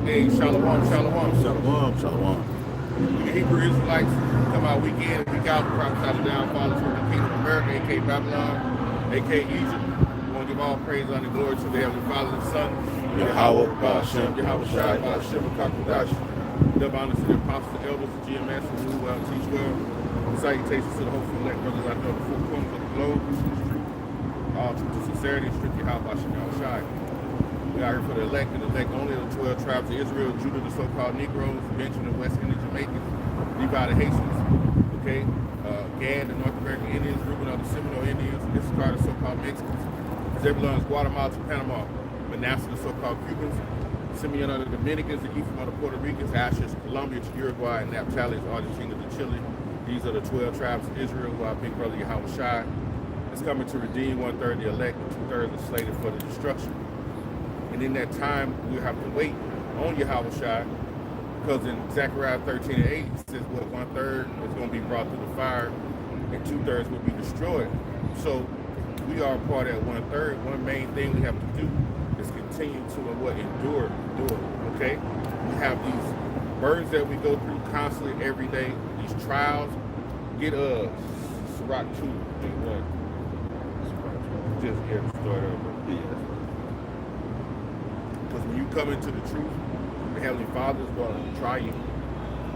Hey, shalom, shalom. Shalom, shalom. The Hebrew Israelites come out week in and week out, prophesy the downfall of the kingdom of America, aka Babylon, aka Egypt. We want to give all praise, honor, and glory to the Heavenly Father and Son, Yahweh, Ba'ashem, Yahweh Shai, Ba'ashem, Kakudash. Double honor to the apostles, the elders, the GMS, who teach well. Salutations to the hopeful elect brothers out there on the four corners of the globe, all truth and sincerity, strictly how Ba'ashem, Yahweh Shai. We are here for the elect and elect only of the 12 tribes of Israel, Judah, the so-called Negroes, Benjamin, the West Indian Jamaicans, Levi, the Haitians, okay, Gad, the North American Indians, Reuben, the Seminole Indians, Issachar, the so-called Mexicans, Zebulon, Guatemala to Panama, Manasseh, the so-called Cubans, Simeon, the Dominicans, the Ephraim, the Puerto Ricans, Asher, Colombia to Uruguay, and Naphtali, Argentina to Chile. These are the 12 tribes of Israel, who our big brother Yahweh Shai is coming to redeem. 1/3 the elect, and 2/3 are slated for the destruction. And in that time, we'll have to wait on Yahweh Shai, because in Zechariah 13:8, it says, what, 1/3 is going to be brought through the fire, and 2/3 will be destroyed. So we are a part of that 1/3. One main thing we have to do is continue to endure, okay? We have these burdens that we go through constantly every day, these trials. Get Sirach 2 and 1. Just get started. Because when you come into the truth, the Heavenly Father is going to try you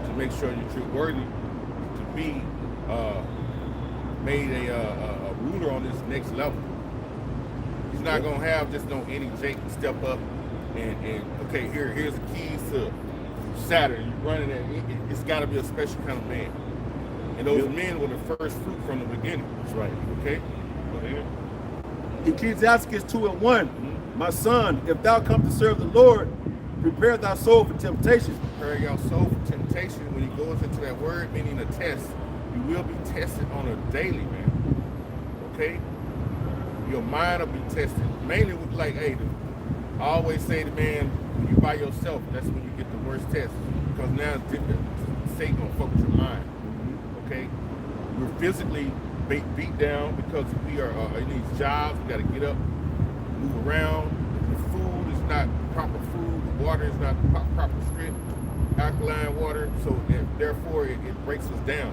to make sure that you're worthy to be made a ruler on this next level. He's not going to have just no any Jake step up and okay, here's the keys to Saturn. You're running it. It's got to be a special kind of man. And those men were the first fruit from the beginning. That's right. Okay? Go ahead. Ecclesiastes 2:1. My son, if thou come to serve the Lord, prepare thy soul for temptation. Prepare your soul for temptation. When he goes into that word, meaning a test, you will be tested on a daily, man. Okay? Your mind will be tested. Mainly with like, hey, I always say to man, when you by yourself, that's when you get the worst test. Because now it's different. Satan gonna fuck with your mind. Okay? We're physically beat down because we are in these jobs. We gotta get up, move around. The food is not proper food. The water is not proper strength, alkaline water. So therefore, it breaks us down.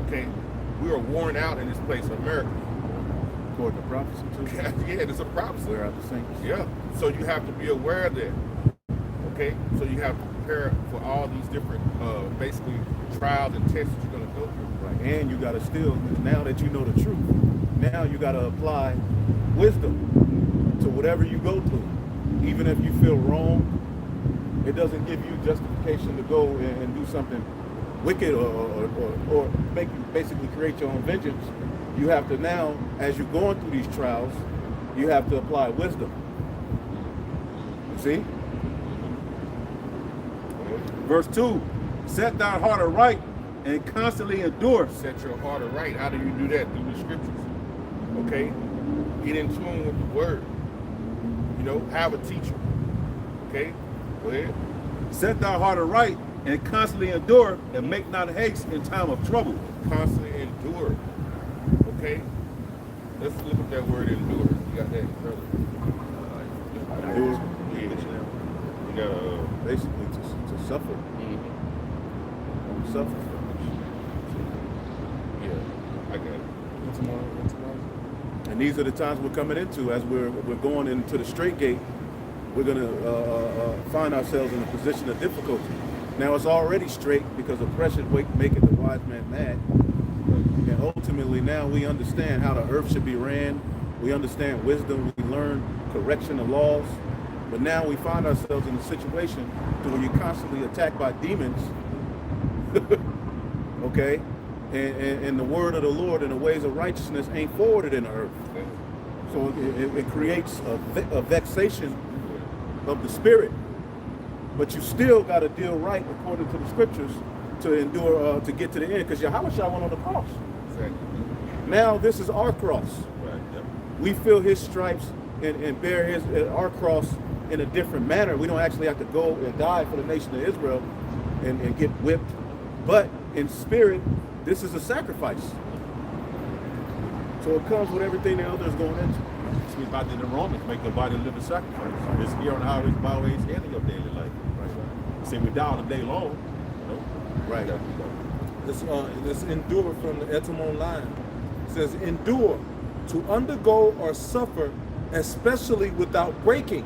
Okay, we are worn out in this place, America. According to prophecy too. Yeah, it's a prophecy. We're out the saints. Yeah. So you have to be aware of that. Okay. So you have to prepare for all these different, basically, trials and tests that you're gonna go through. Right. And you gotta still, now that you know the truth, now you gotta apply wisdom to whatever you go through. Even if you feel wrong, it doesn't give you justification to go and do something wicked or make you basically create your own vengeance. You have to now, as you're going through these trials, you have to apply wisdom. You see? Verse 2. Set thy heart aright and constantly endure. Set your heart aright. How do you do that? Through the scriptures. Okay? Get in tune with the word. You know, have a teacher. Okay? Go ahead. Set thy heart aright and constantly endure, and make not haste in time of trouble. Constantly endure. Okay? Let's look at that word endure. You got that, brother? Endure. Yeah. You got Basically to suffer. Suffer. Yeah, I got it. And these are the times we're coming into as we're going into the straight gate. We're going to find ourselves in a position of difficulty. Now it's already straight because oppression maketh the wise man mad. And ultimately now we understand how the earth should be ran. We understand wisdom. We learn correction of laws. But now we find ourselves in a situation where you're constantly attacked by demons. Okay? And the word of the Lord and the ways of righteousness ain't forwarded in the earth. So it creates a vexation of the spirit. But you still got to deal right according to the scriptures to endure, to get to the end. Because Yahweh Shai went on the cross. Exactly. Now this is our cross. Right. Yep. We feel his stripes and bear our cross in a different manner. We don't actually have to go and die for the nation of Israel and get whipped. But in spirit, this is a sacrifice. So it comes with everything the elder is going into. teach me about that in Romans, make your body a living sacrifice. It's here on the highways, byways, and in your daily life. Right. See, we die all day long. You know? Right. This endure from the etymon line. It says endure, to undergo or suffer, especially without breaking.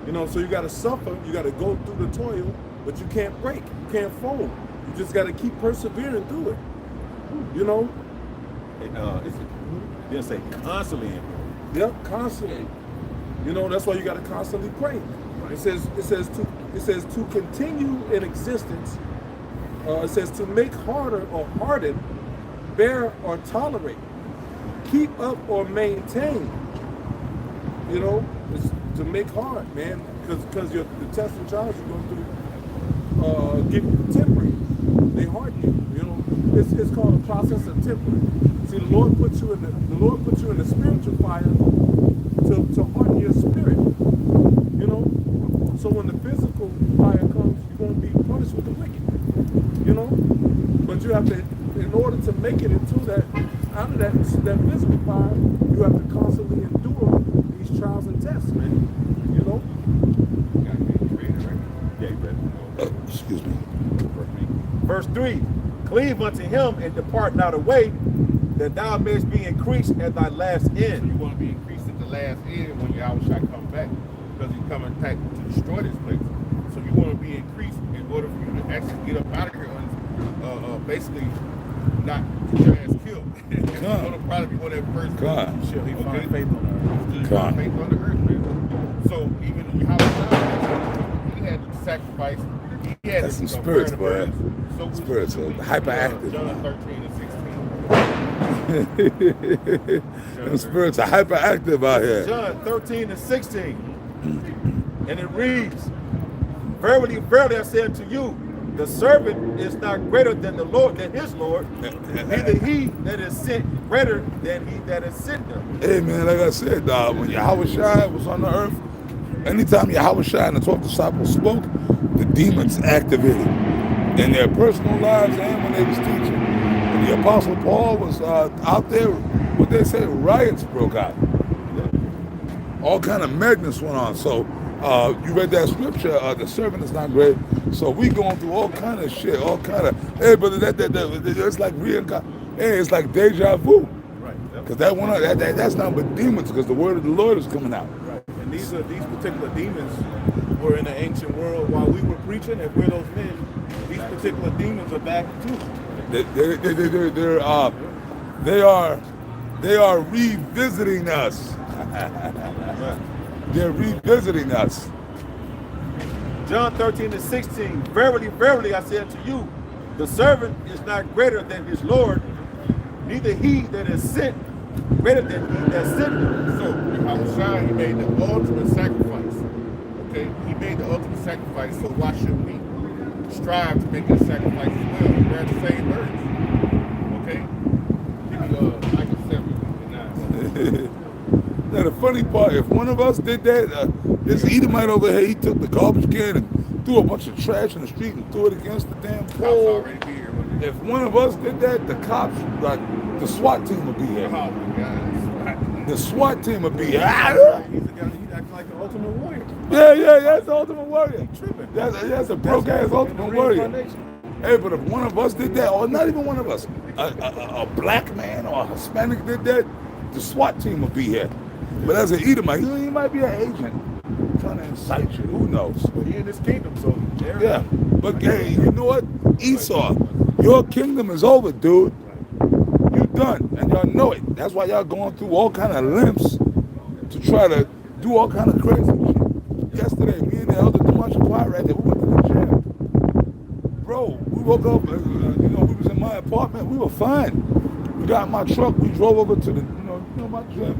You know, so you got to suffer, you got to go through the toil, but you can't break, you can't fold. You just got to keep persevering through it. You know? It didn't say constantly endure. Yep, constantly. You know, that's why you got to constantly pray. Right. It says to continue in existence. It says to make harder or harden, bear or tolerate, keep up or maintain. You know, it's to make hard, man, because the tests and trials you're going through get temporary. They harden you. You know, it's called a process of tempering. See, the Lord puts you in the spiritual fire to harden your spirit. You know, so when the physical fire comes, you won't be punished with the wicked. You know, but you have to, in order to make it into that, out of that physical fire, you have to constantly endure these trials and tests, man. You know. Excuse me. Verse 3, cleave unto him and depart not away, that thou mayest be increased at thy last So you end. want to be increased at the last end when Yahweh shall come back, because he's coming back to destroy this place. So you want to be increased in order for you to actually get up out of here and basically not get your ass killed. You're going to probably be one of the first God. Sure, he Find okay. faith on earth. God. Faith on the earth, man. So even when Yahweh, he had to sacrifice. He had That's to some spirits, boy. So Spirits, hyperactive. John 13 and 16. Them spirits are hyperactive out here. John 13 and 16. And it reads, verily, verily, I say unto you, the servant is not greater than the Lord, than his Lord, neither he that is sent greater than he that is sent him. Hey man, like I said, when Yahweh Shai was on the earth, anytime Yahweh Shai and the 12 disciples spoke, the demons activated in their personal lives and when they was teaching. When the Apostle Paul was out there, what they say, riots broke out. All kind of madness went on. So you read that scripture, the servant is not great. So we going through all kind of shit, all kind of, hey brother, that it's like reincarnation. Hey, it's like deja vu. Right. Because that one, that's not but demons, because the word of the Lord is coming out. Right. And these particular demons were in the ancient world while we were preaching. If we're those men, these particular demons are back too. They are revisiting us. They're revisiting us. John 13 and 16, verily, verily, I say unto you, the servant is not greater than his Lord, neither he that is sent greater than he that sent him. So Yahweh, he made the ultimate sacrifice. Okay, he made the ultimate sacrifice. So why should we strive to make that sacrifice as well? We're the same birds. Okay, give me Micah 7:9. Now the funny part, if one of us did that, this Edomite over here, he took the garbage can and threw a bunch of trash in the street and threw it against the damn Cops pole. already be here. If one of us did that, the cops, like the SWAT team would be here. Oh my God. The SWAT team would be here. He's a guy. He's acting like the ultimate warrior. Yeah, that's the ultimate warrior. Tripping. That's a broke ass ultimate warrior. Hey, but if one of us did that, or not even one of us, a black man or a Hispanic did that, the SWAT team would be here. But as an Edomite, he might be an agent trying to incite you. Who knows? But he in this kingdom, so Yeah. But hey, you know what? Esau, your kingdom is over, dude. You done, and y'all know it. That's why y'all going through all kind of limps to try to do all kind of crazy shit. Yesterday, me and the elder Demarshall Pirate, we went to the gym. Bro, we woke up, we was in my apartment, we were fine. We got in my truck, we drove over to the, my gym.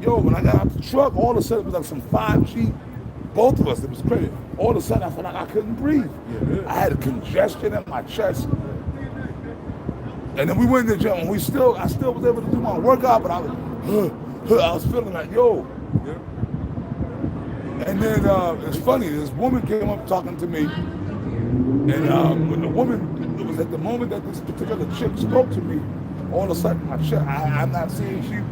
Yo, when I got out the truck, all of a sudden it was like some 5G. Both of us, it was crazy. All of a sudden I felt like I couldn't breathe. I had a congestion in my chest. And then we went to the gym and I still was able to do my workout, but I was feeling like, yo. And then it's funny, this woman came up talking to me. And when the woman, it was at the moment that this particular chick spoke to me, all of a sudden my chest, I'm not saying she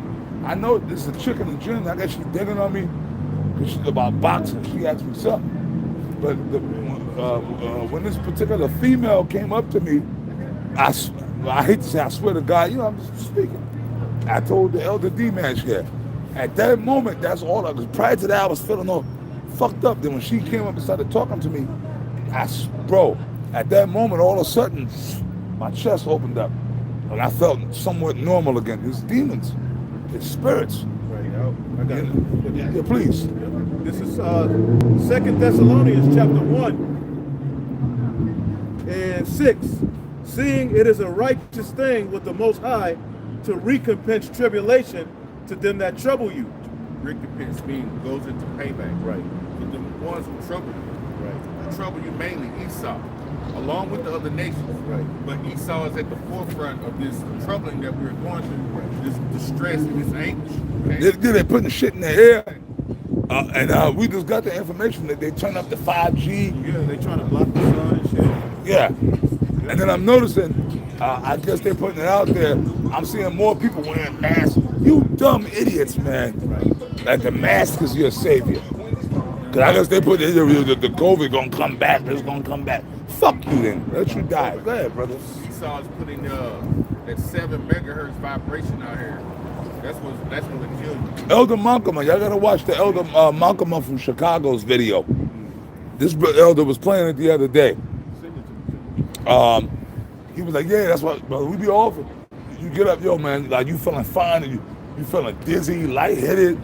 I know this is a chick in the gym. I guess she's digging on me because she's about boxing. She asked me something. But when this particular female came up to me, I hate to say, I swear to God, you know, I'm just speaking. I told the elder D-man here. At that moment, that's all I was. Prior to that, I was feeling all fucked up. Then when she came up and started talking to me, bro, at that moment, all of a sudden, my chest opened up. And I felt somewhat normal again. It's demons. It's spirits. Right. I got it. Yeah, please. This is 2 Thessalonians chapter 1 and 6. Seeing it is a righteous thing with the Most High to recompense tribulation to them that trouble you. Recompense means goes into payback. Right. But the ones who trouble you, Right. who trouble you mainly Esau, along with the other nations. Right. But Esau is at the forefront of this troubling that we're going through, this distress and this anguish. Okay? They're putting shit in the air. And we just got the information that they turned up the 5G. Yeah, they trying to block the sun and shit. Yeah. And then I'm noticing, I guess they're putting it out there, I'm seeing more people wearing masks. You dumb idiots, man. Like the mask is your savior. Because I guess they put the COVID gonna come back, it's gonna come back. Fuck you then. Let you die. Go ahead, brother. Esau is putting that 7 megahertz vibration out here. That's what's gonna kill you. Elder Malcolm, y'all gotta watch the Elder Malcolm from Chicago's video. This elder was playing it the other day. He was like, yeah, that's what, brother, we be off. You get up, yo, man, like you feeling fine and you feeling dizzy, lightheaded.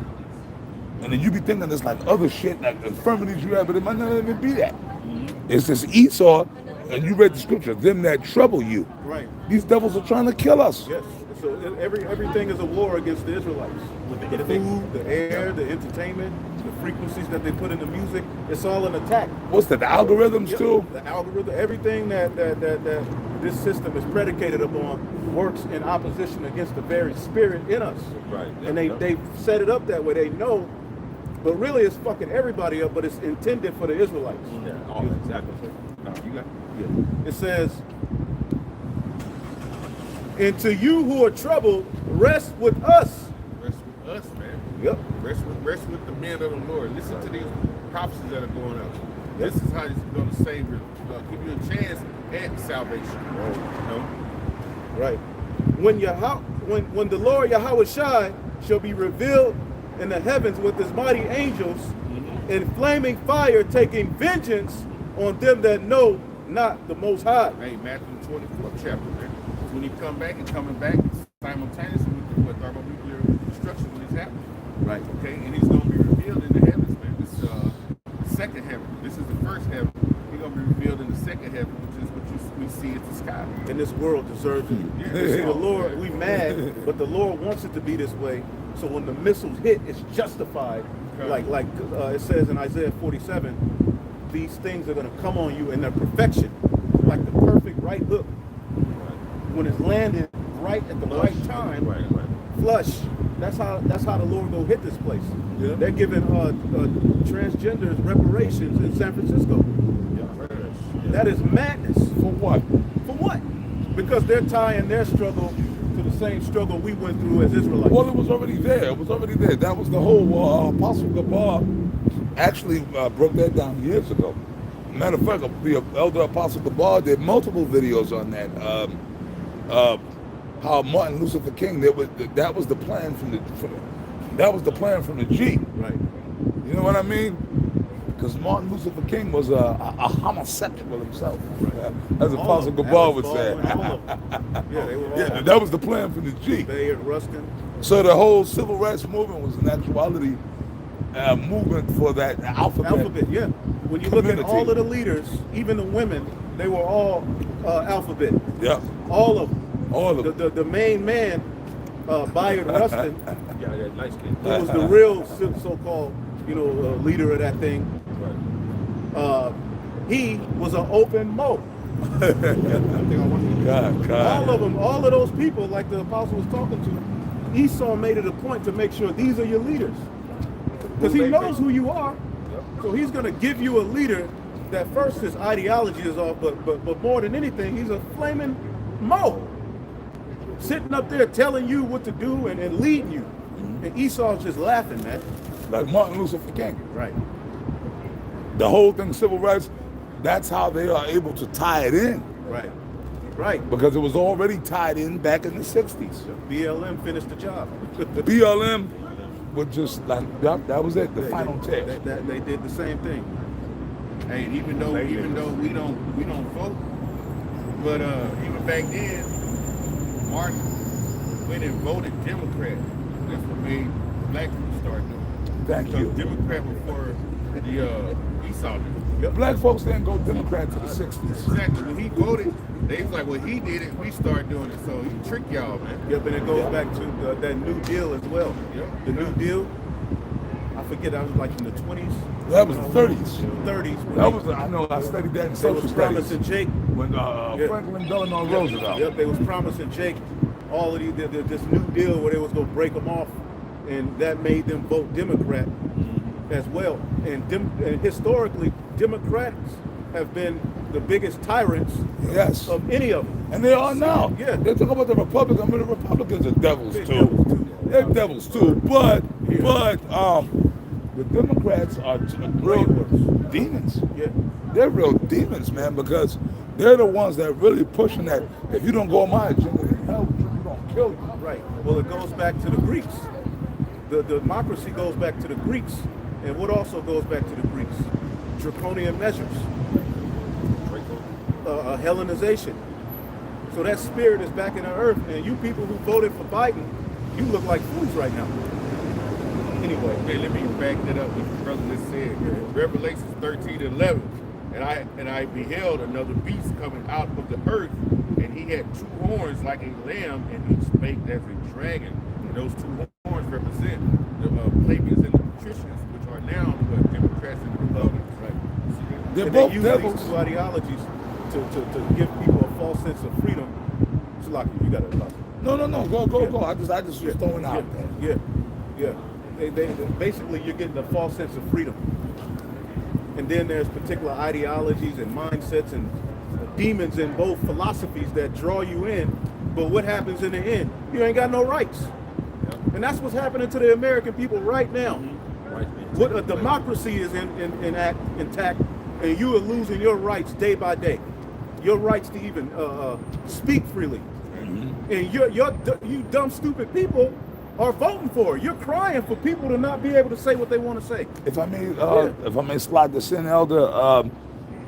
And then you be thinking there's like other shit, like infirmities you have, but it might not even be that. It's this Esau, and you read the scripture, them that trouble you. Right. These devils are trying to kill us. Yes. So everything is a war against the Israelites. With the food, the air, the entertainment, the frequencies that they put in the music, it's all an attack. What's that, the algorithms Yep, too? the algorithm, everything that this system is predicated upon works in opposition against the very spirit in us. Right. And they set it up that way. They know, but really it's fucking everybody up, but it's intended for the Israelites. Yeah, exactly. No, you got Yeah. It says, and to you who are troubled, rest with us. Rest with us, man. Yep. Rest with the men of the Lord. Listen to these prophecies that are going up. Yep. This is how it's going to save you, give you a chance at salvation. Right. You know? Right. When the Lord Yahweh Shai shall be revealed in the heavens with his mighty angels in flaming fire, taking vengeance on them that know not the Most High. Hey, Matthew 24th chapter, man. When he come back and coming back simultaneously with thermonuclear destruction when it's happening. Right. Okay, and he's going to be revealed in the heavens, man. This the second heaven. This is the first heaven. He's going to be revealed in the second heaven, which is what we see at the sky. And this world deserves it. Yeah. See, the Lord, we mad, but the Lord wants it to be this way. So when the missiles hit, it's justified. Okay. Like it says in Isaiah 47, these things are going to come on you in their perfection, like the perfect right hook. When it's landed right at the right time, flush. That's how the Lord gonna hit this place. Yeah. They're giving transgenders reparations in San Francisco. That is madness. For what? For what? Because they're tying their struggle to the same struggle we went through as Israelites. Well, it was already there. It was already there. That was the whole Apostle Gabar actually broke that down years ago. Matter of fact, the elder Apostle Gabar did multiple videos on that. How Martin Luther King, that was the plan from the G. Right. You know what I mean? Because Martin Luther King was a homosexual himself, as Apostle Gabar would say. Yeah, they were all. Yeah, that was the plan from the G. Bay and Ruskin. So the whole civil rights movement was an actuality movement for that Alphabet, yeah. When you look at all of the leaders, even the women, they were all alphabet. Yeah. All of them. All of them. The main man, Bayard Rustin, yeah, nice kid. who was the real so-called, leader of that thing. He was an open Mo. God. All of them, all of those people, like the apostle was talking to, Esau made it a point to make sure these are your leaders. Because he knows who you are. So he's going to give you a leader that first his ideology is off, but more than anything, he's a flaming Mo. Sitting up there telling you what to do and leading you. And Esau's just laughing, man. Like Martin Luther King. Right. The whole thing, civil rights, that's how they are able to tie it in. Right. Right. Because it was already tied in back in the 60s. BLM finished the job. BLM was just like, yep, that was it, the final test. They did the same thing. Hey, even though we don't vote, but even back then, Martin went and voted Democrat. That's what made black people start doing. Thank you. Democrat before the Esau did. Yep. Black folks didn't go Democrat to the 60s. Exactly. When he voted, they was like, well, he did it, we start doing it. So he tricked y'all, man. Yep, and it goes back to that New Deal as well. Yep. The New Deal, I forget, that was like in the 20s. That was the 30s. 30s. That was, I know, I studied that in They social was studies. promising Jake. When Franklin Delano Roosevelt. Yep, they was promising Jake all of this New Deal where they was going to break them off, and that made them vote Democrat as well. And historically, Democrats have been the biggest tyrants Yes. of any of them. And they are now. Yeah. They talk about the Republicans. I mean, the Republicans are devils They're too. devils, too. They're devils too. But Yeah. the Democrats are real demons. Yeah. They're real demons, man, because they're the ones that really pushing that. If you don't go on my agenda, then hell, we're gonna kill you. Right. Well, it goes back to the Greeks. The democracy goes back to the Greeks. And what also goes back to the Greeks? Draconian measures. Hellenization. So that spirit is back in the earth. And you people who voted for Biden, you look like fools right now. Anyway. Okay, let me back that up what the brother just said. Revelations 13:11. And I beheld another beast coming out of the earth, and he had two horns like a lamb, and he spake as a dragon. And those two horns represent the plebeians and the patricians, which are now the Democrats and the Republicans. Right? They're And both they use devils. these two ideologies to give people a false sense of freedom. Salaki, you got it. No. Go. I just was throwing out there. Yeah. They basically, you're getting a false sense of freedom. And then there's particular ideologies and mindsets and demons in both philosophies that draw you in. But what happens in the end? You ain't got no rights. And that's what's happening to the American people right now. What a democracy is intact, and you are losing your rights day by day. Your rights to even speak freely. And you dumb, stupid people are voting for it. You're crying for people to not be able to say what they want to say. If I may slide this in, Elder,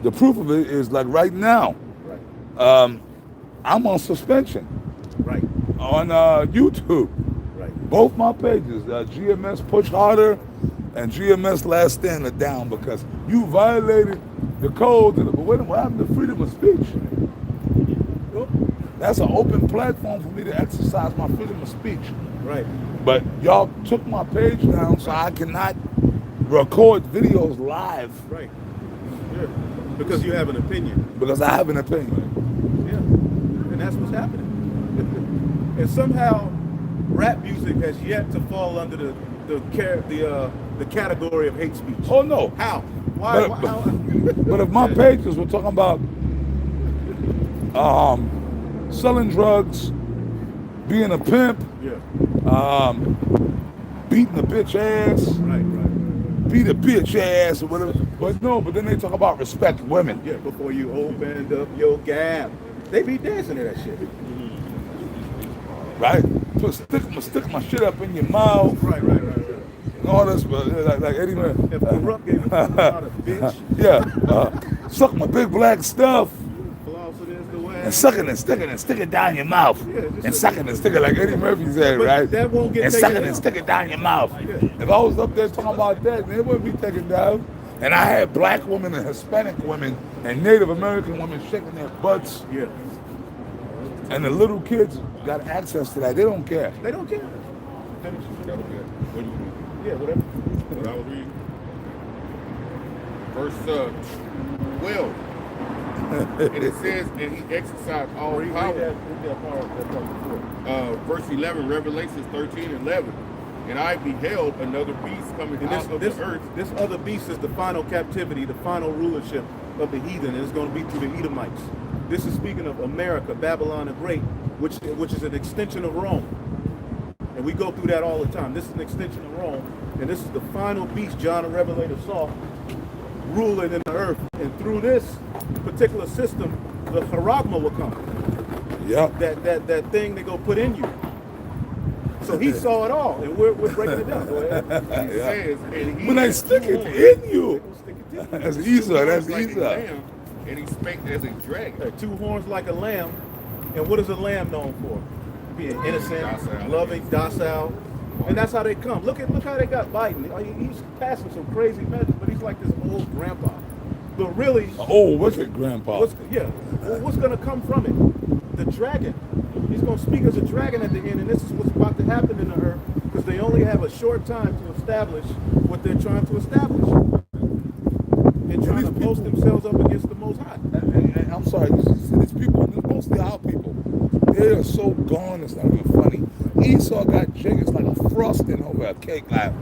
the proof of it is like right now, Right. I'm on suspension Right. on YouTube. Right. Both my pages, GMS Push Harder and GMS Last Stand It Down, because you violated the code. But what happened to freedom of speech? That's an open platform for me to exercise my freedom of speech. Right. But y'all took my page down, so I cannot record videos live Right. Yeah. Because you have an opinion. because I have an opinion. Yeah. And that's what's happening. And somehow rap music has yet to fall under the category of hate speech. Oh no. How? Why? But, how? but if my pages were talking about selling drugs, being a pimp, Yeah. beating a bitch ass, Right. beat a bitch ass or whatever. But then they talk about respect women. Yeah. Before you opened up your gap, they be dancing to that shit. Right? So stick my shit up in your mouth Right. and all this, but like Eddie Murphy. If corrupt gave you out of bitch, Yeah, suck my big black stuff floss it is the way. and suck it and stick it down your mouth and suck it and stick it like Eddie Murphy said, But right? that won't get and taken suck it down. and stick it down your mouth. Yeah. If I was up there talking about that, then it wouldn't be taken down. And I had black women and Hispanic women and Native American women shaking their butts, Yeah. and the little kids got access to that. They don't care. They don't care. That was good. What do you read? Yeah. Whatever. What I was reading? Verse 12. And it says, and he exercised all Read power. that part before. Verse 11, Revelations 13:11. And I beheld another beast coming And out of this the earth. this other beast is the final captivity, the final rulership of the heathen, and it's going to be through the Edomites. This is speaking of America, Babylon the Great, which is an extension of Rome. And we go through that all the time. This is an extension of Rome, and this is the final beast John the Revelator saw ruling in the earth. And through this particular system, the charagma will come. Yeah. That thing they go put in you. So he saw it all, and we're breaking it down. Go ahead. He says, and he When they has stick two it horns. in They you. gonna stick it to you. That's Esau. That's Like a Esau. lamb, and he spake as a dragon. Two horns like a lamb. And what is a lamb known for? Being innocent, Docile. loving, docile. And that's how they come. Look how they got Biden. He's passing some crazy measures, but he's like this old grandpa. But really, Oh, what's it, Grandpa? what's going to come from it? The dragon. He's going to speak as a dragon at the end, and this is what's about to happen in the earth, because they only have a short time to establish what they're trying to establish. They're trying to boast themselves up against the Most High. And I'm sorry, these people, mostly our people, they are so gone, it's not even funny. Esau got jig, it's like a frosting over a cake. Like,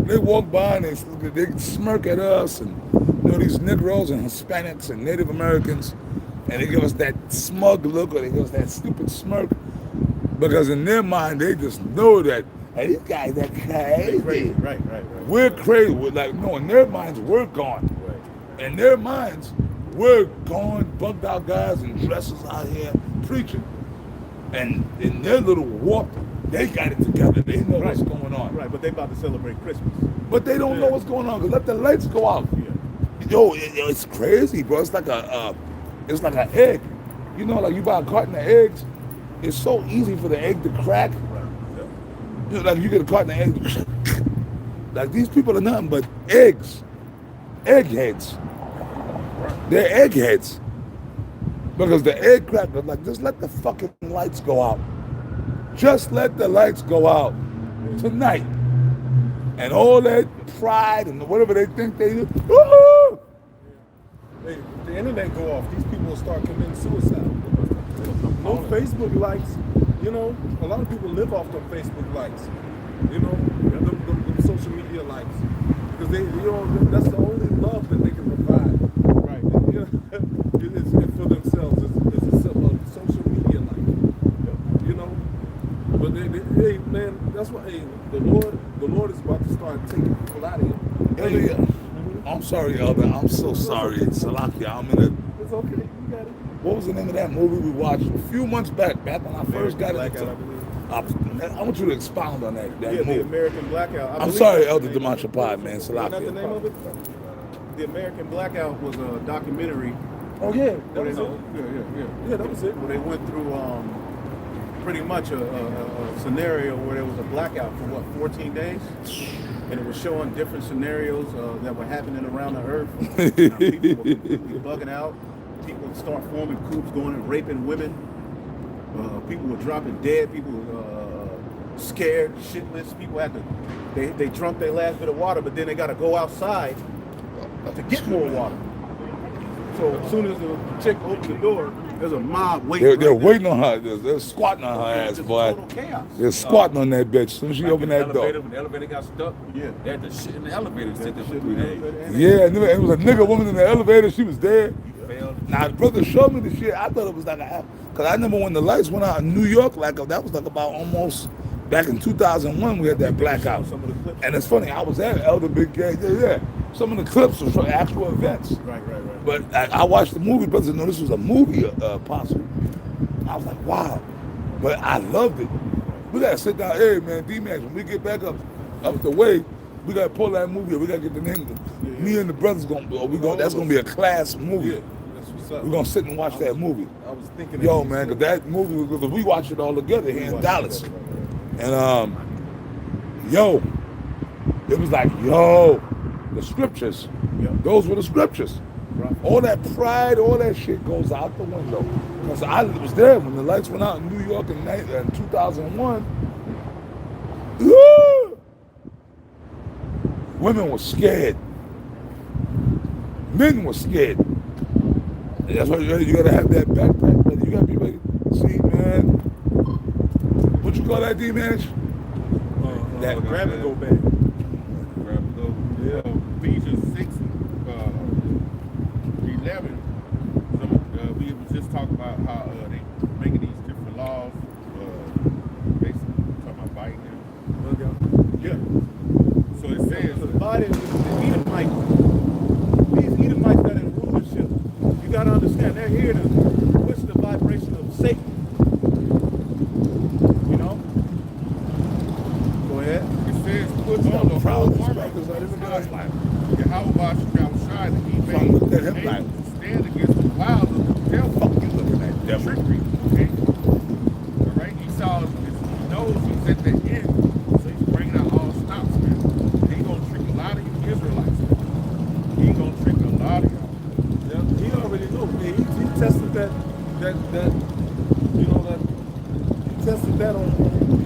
they walk by and they smirk at us, and these Negroes and Hispanics and Native Americans, and they give us that smug look, or they give us that stupid smirk, because in their mind they just know that, hey, these guys are crazy. Right. We're crazy. We're like, no, in their minds we're gone. In their minds, we're gone, bugged out guys in dresses out here preaching. And in their little warp, they got it together. They know what's going on. Right, but they about to celebrate Christmas. But they don't know what's going on, because let the lights go out. Yo, it's crazy, bro. It's like it's like an egg. You know, like you buy a carton of eggs. It's so easy for the egg to crack. You know, like you get a carton of eggs. Like these people are nothing but eggs. Eggheads. They're eggheads. Because the egg crackers, like, just let the fucking lights go out. Just let the lights go out tonight. And all that pride and whatever they think they do. Woo-hoo! Hey, the internet go off, these people will start committing suicide. No Facebook likes. You know, a lot of people live off them Facebook likes. You know, them social media likes. Because they, you know, that's the only love that they can provide. Right. You know, it's for themselves. It's a social media like. You know, but hey man, that's why the Lord is about to start taking people out of here. Elder, I'm sorry, Elder. I'm so sorry. Salakia, I'm in a... It's okay. You got it. What was the name of that movie we watched a few months back when I first got Blackout, into... I want you to expound on that Yeah, movie. the American Blackout. I I'm believe sorry, that's Elder the name. Demachapad, man. Isn't that the name Salakia. of it? The American Blackout was a documentary Oh yeah, that where was they, it. Yeah, that was it. where they went through pretty much a scenario where there was a blackout for 14 days, and it was showing different scenarios that were happening around the earth. People were completely bugging out. People would start forming coups, going and raping women. People were dropping dead. People were scared, shitless. People had to, they drunk their last bit of water, but then they got to go outside to get more water. So as soon as the chick opened the door, there's a mob waiting. They're right there. waiting on her. They're squatting on her ass, Just boy. total chaos. They're squatting on that bitch as soon as she opened that door. When the elevator got stuck, Yeah. they had to shit in the elevator. Sit there for Shit, 3 days. Yeah, and it was a nigga woman in the elevator. She was dead. Failed. Now, the brother showed me the shit. I thought it was like because I remember when the lights went out in New York, like that was like about almost back in 2001. We had that blackout. Some of the clips. And it's funny, I was at Elder Big Gang. Yeah. Some of the clips were from actual events. Right. But I watched the movie, brothers know this was a movie, Apostle. I was like, wow. But I loved it. We gotta sit down, hey man, D-Max, when we get back up the way, we gotta pull that movie. We gotta get the name of it. Me and the brothers that's gonna be a class movie. Yeah, that's what's up. We're gonna sit and watch that movie. I was thinking. Yo, man, cause that movie, because we watched it all together here in Dallas. And yo, it was like, yo, the scriptures. Yeah. Those were the scriptures. Right. All that pride, all that shit goes out the window. Because I was there when the lights went out in New York in 2001. Women were scared. Men were scared. And that's why you gotta have that backpack, brother. You gotta be ready. See, man. What you call that, D-Man? That grab and go bag. Grab and go. Yeah. Ephesians 6, 11. We just talked about how they making these different laws they're here to push the vibration of Satan. You know? Go ahead. It says, put on the proud whole of armor his brothers, of I didn't God. Yahweh Shah Shai, that he So I looked at him made like, able to stand against the wiles of the devil. fuck you looking at, devil. Trickery, okay? All right, he knows he's at the end, so he's bringing out all stops, man. He gonna trick a lot of you Israelites. He gonna trick a lot of y'all. Yeah, he already knows. He tested that, you know, that he tested that on you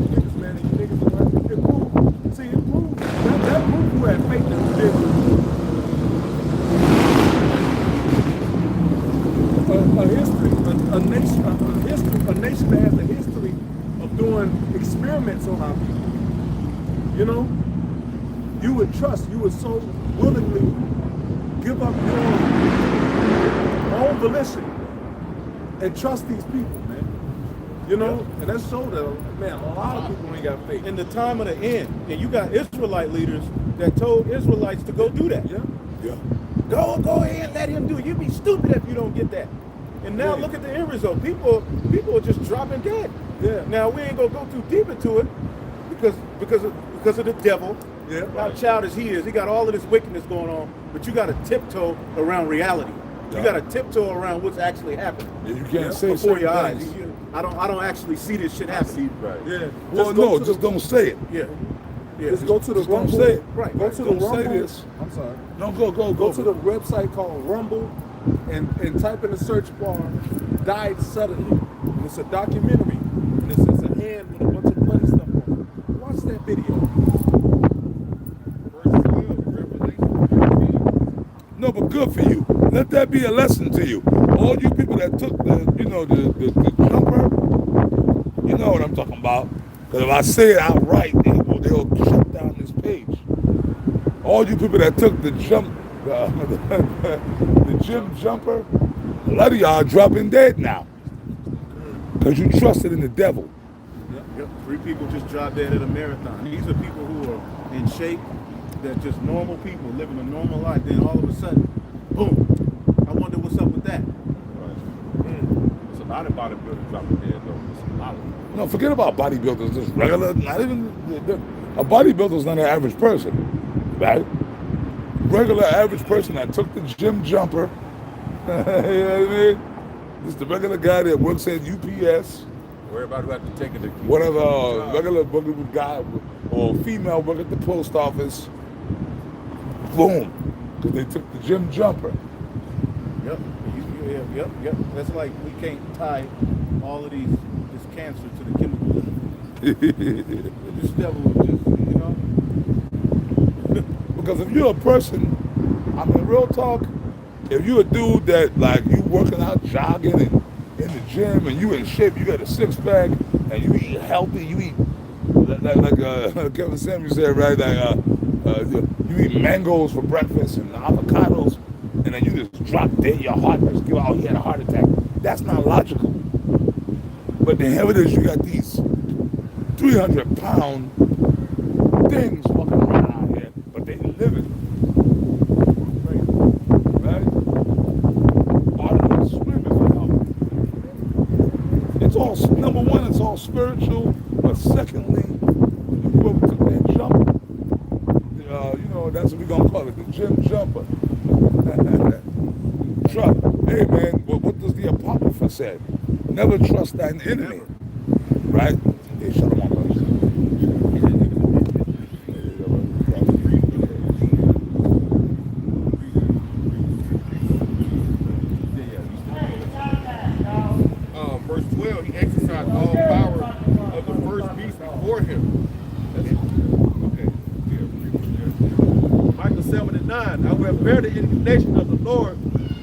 niggas, man. And you niggas are like, it proved. See, it proved. That proved who had faith in the Israel. A history, a nation that has a history of doing experiments on our people. You know, you would trust, you would so willingly give up your own volition and trust these people, man. You know, and that showed that, man, a lot of people ain't got faith. In the time of the end, and you got Israelite leaders that told Israelites to go do that. Yeah. Yeah. Go ahead, let him do it. You'd be stupid if you don't get that. And now Yeah. look at the end result. People are just dropping dead. Yeah. Now we ain't gonna go too deep into it because of the devil. Yeah. How childish he is. He got all of this wickedness going on, but you got to tiptoe around reality. You Yeah. got to tiptoe around what's actually happening Yeah, you can't say before certain your eyes. things. I don't actually see this shit happening. Right. Yeah. Well, go no, to just the, don't say it. Yeah. Yeah. Just go to the Just don't Rumble. say it. Right, Go right. to the Don't say Rumble. this. I'm sorry. No, go. Go to the website called Rumble and type in the search bar "Died Suddenly." And it's a documentary. And it's a hand with a bunch of bloody stuff on it. Watch that video. Verse 12, Revelation 13. No, but good for you. Let that be a lesson to you. All you people that took the jumper, you know what I'm talking about. Because if I say it outright, they'll shut down this page. All you people that took the gym jumper, a lot of y'all are dropping dead now. Because you trusted in the devil. Yep. 3 people just dropped dead at a marathon. These are people who are in shape, they're just normal people living a normal life. Then all of a sudden, boom. I wonder what's up with that. It's a lot of bodybuilders dropping dead though. It's a lot of them. No, forget about bodybuilders. Just regular, not even a bodybuilder's not an average person, right? Regular average person that took the gym jumper. You know what I mean? This is the regular guy that works at UPS, Everybody who have to take it to whatever, regular guy or female work at the post office. Boom, because they took the gym jumper. Yep. Yep. That's like we can't tie all of this cancer to the chemicals. This devil was just, you know. Because if you're a person, I mean, real talk, if you're a dude that, like, you working out, jogging, and in the gym, and you in shape, you got a six-pack, and you eat healthy, you eat, like Kevin Samuels said, right, you eat mangoes for breakfast and avocados, and then you just drop dead, your heart just give out, you had a heart attack. That's not logical. But the hell it is, you got these 300-pound things walking around out here, but they living. Right? Are you swimming for help? It's all, number one, it's all spiritual, but secondly, whoever took that jumper, that's what we're going to call it, the gym jumper. Trust. Hey, man, what does the Apocrypha say? Never trust thine enemy. Right? Hey, shut them on, Verse 12, he exercised all power of the first beast before him. Okay. Yeah. Michael 7:9. I will bear the indignation of the Lord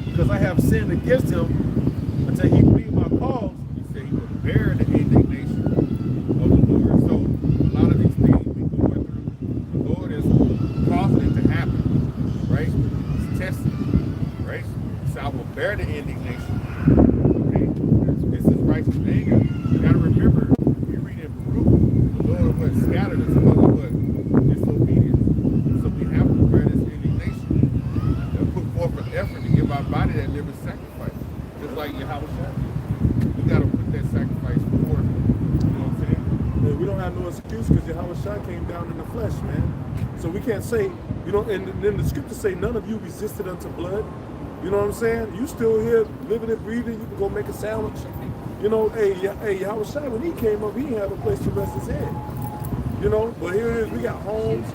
because I have sinned against him until he plead my cause. He said he would bear the indignation of the Lord. So a lot of these things we're going through, the Lord is causing it to happen, right? He's testing it, right? So I will bear the indignation. Okay? This is righteous anger. You gotta remember, you read in Baruch, the Lord what scattered us because of what? Disobedience. So we have to bear this indignation and put forth an effort to give our body that living sacrifice. Just like Yahweh Shai. You gotta put that sacrifice forward. You know what I'm saying? We don't have no excuse because Yahweh Shai came down in the flesh, man. So we can't say, you know, and then the scriptures say none of you resisted unto blood. You know what I'm saying? You still here living and breathing. You can go make a sandwich. You know, hey, Yahweh Shai, when he came up, he didn't have a place to rest his head. You know, but here it is. We got homes.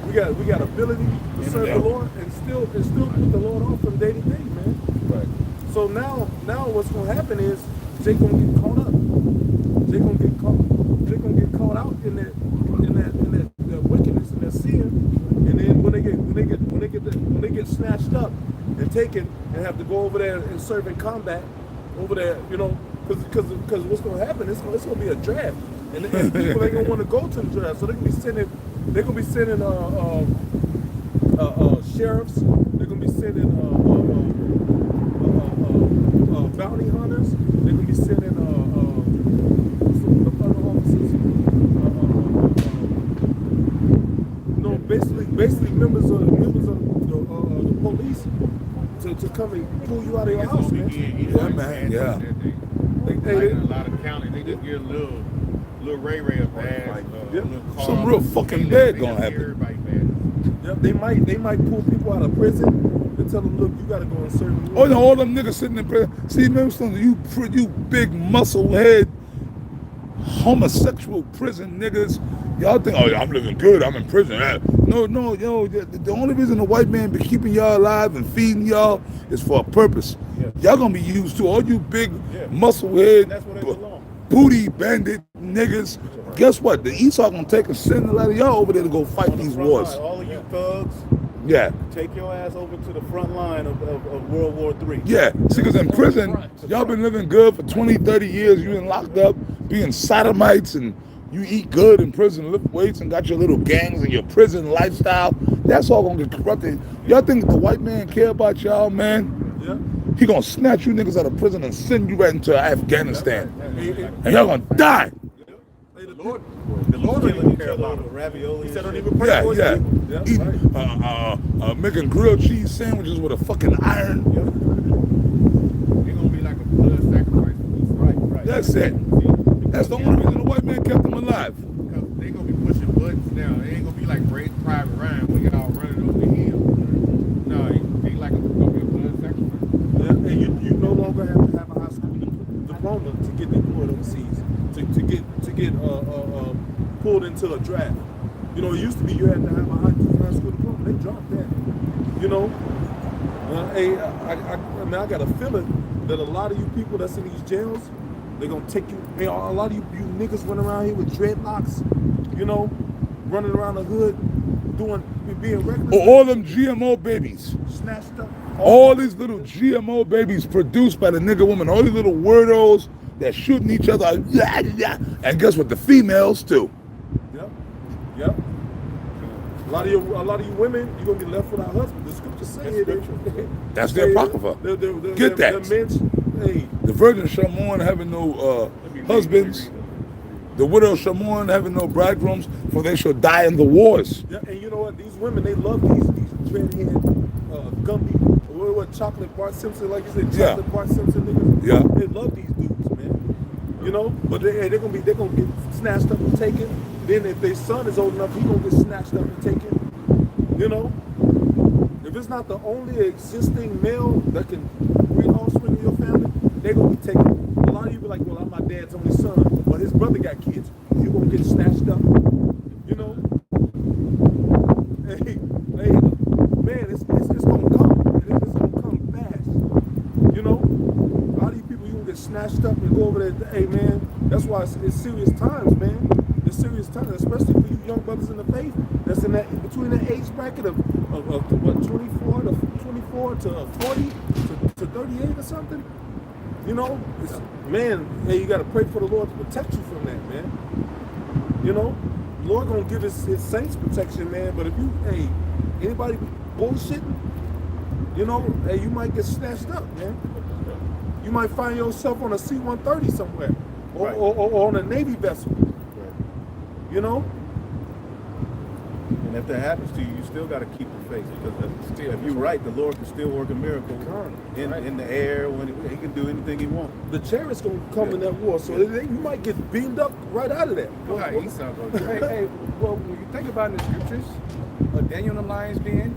We got ability to serve the Lord and still put the Lord off from day to day, man. Right. So now what's gonna happen is they're gonna get caught up. They're gonna get caught out in that wickedness and that sin. And then when they get snatched up and taken and have to go over there and serve in combat over there, you know, because what's gonna happen? It's gonna be a draft, and people ain't gonna want to go to the draft, so they're gonna be sending sheriffs. They're gonna be sending bounty hunters. They're gonna be sending some other officers. No, basically members of the police to come and pull you out of your house, man. Yeah, man. Yeah. Like in a lot of counties, they just get a little Ray a badge, little car. Some real fucking bad gonna happen. Everybody bad. Yep, they might pull people out of prison and tell them, look, you gotta go and serve. Oh no, all them niggas sitting in prison. See, remember something? You big muscle head, homosexual prison niggas. Y'all think, oh, I'm living good. I'm in prison. No, yo, the only reason the white man be keeping y'all alive and feeding y'all is for a purpose. Yeah. Y'all gonna be used to all you big Yeah. muscle head, That's where they belong. booty bandit niggas. Guess what? The Esau gonna take and send a lot of y'all over there to go fight On the these front wars. line, all of you thugs, Yeah. take your ass over to the front line of World War III. Yeah, see, because in prison, y'all been living good for 20, 30 years. You been locked up, being sodomites, and you eat good in prison, lift weights, and got your little gangs and your prison lifestyle. That's all gonna get corrupted. Y'all think the white man care about y'all, man? Yeah. He gonna snatch you niggas out of prison and send you right into Afghanistan. Hey, And y'all gonna die. The Lord don't even care about them. ravioli. He said, don't and even shit. pray Yeah, for his yeah. people. Yeah, Eating, making grilled cheese sandwiches with a fucking iron. They're gonna be like a blood sacrifice. Right. That's it. That's the only reason the white man kept them alive. Because they're gonna be pushing buttons now. It ain't gonna be like Private Ryan when y'all running over the hill. No, they like gonna be a blood sacrifice. Yeah, and you no longer have to have a high school diploma to get deployed overseas, to get pulled into a draft. You know, it used to be you had to have a high school diploma. They dropped that. You know, hey, I got a feeling that a lot of you people that's in these jails, they're gonna take you. Hey, a lot of you niggas running around here with dreadlocks, you know, running around the hood, being reckless. All them GMO babies. Snatched up. All these little GMO babies produced by the nigga woman, all these little weirdos that shooting each other, and guess what? The females too. Yep. A lot of you women, you're gonna be left without husbands. The scriptures say it. That's the Apocrypha. Get that. Hey, The virgin shall mourn having no husbands. The widow shall mourn having no bridegrooms, for they shall die in the wars. yeah, and you know what? These women, they love these dreadhead, Gumby, what chocolate Bart Simpson, like you said, chocolate Bart Simpson niggas. Yeah. They love these dudes, man. You know, but they're gonna get snatched up and taken. Then if their son is old enough, he gonna get snatched up and taken. You know, if it's not the only existing male that can breed offspring in your family, they're gonna be taken. A lot of you be like, well, I'm my dad's only son, but his brother got kids. You gonna get snatched up. You know. Hey, man, it's gonna come. It's gonna come fast. You know, a lot of you people, you gonna get snatched up and go over there. Hey, man, that's why it's serious times, man. It's serious times, especially for you young brothers in the faith. That's in that between that age bracket of what 24 to 40 to 38 or something. You know, man, hey, you gotta pray for the Lord to protect you from that, man. You know, the Lord gonna give his saints protection, man. But if you, hey, anybody bullshitting, you know, hey, you might get snatched up, man. You might find yourself on a C-130 somewhere, or, Right. or on a Navy vessel. You know, And if that happens to you, you still got to keep the faith. Because if you're right, the Lord can still work a miracle in the air when he can do anything he wants. The chariot's gonna come in that war, so you might get beamed up right out of that. Go ahead, Esau go do it. Hey, well, when you think about it in the scriptures, Daniel and the lion's den,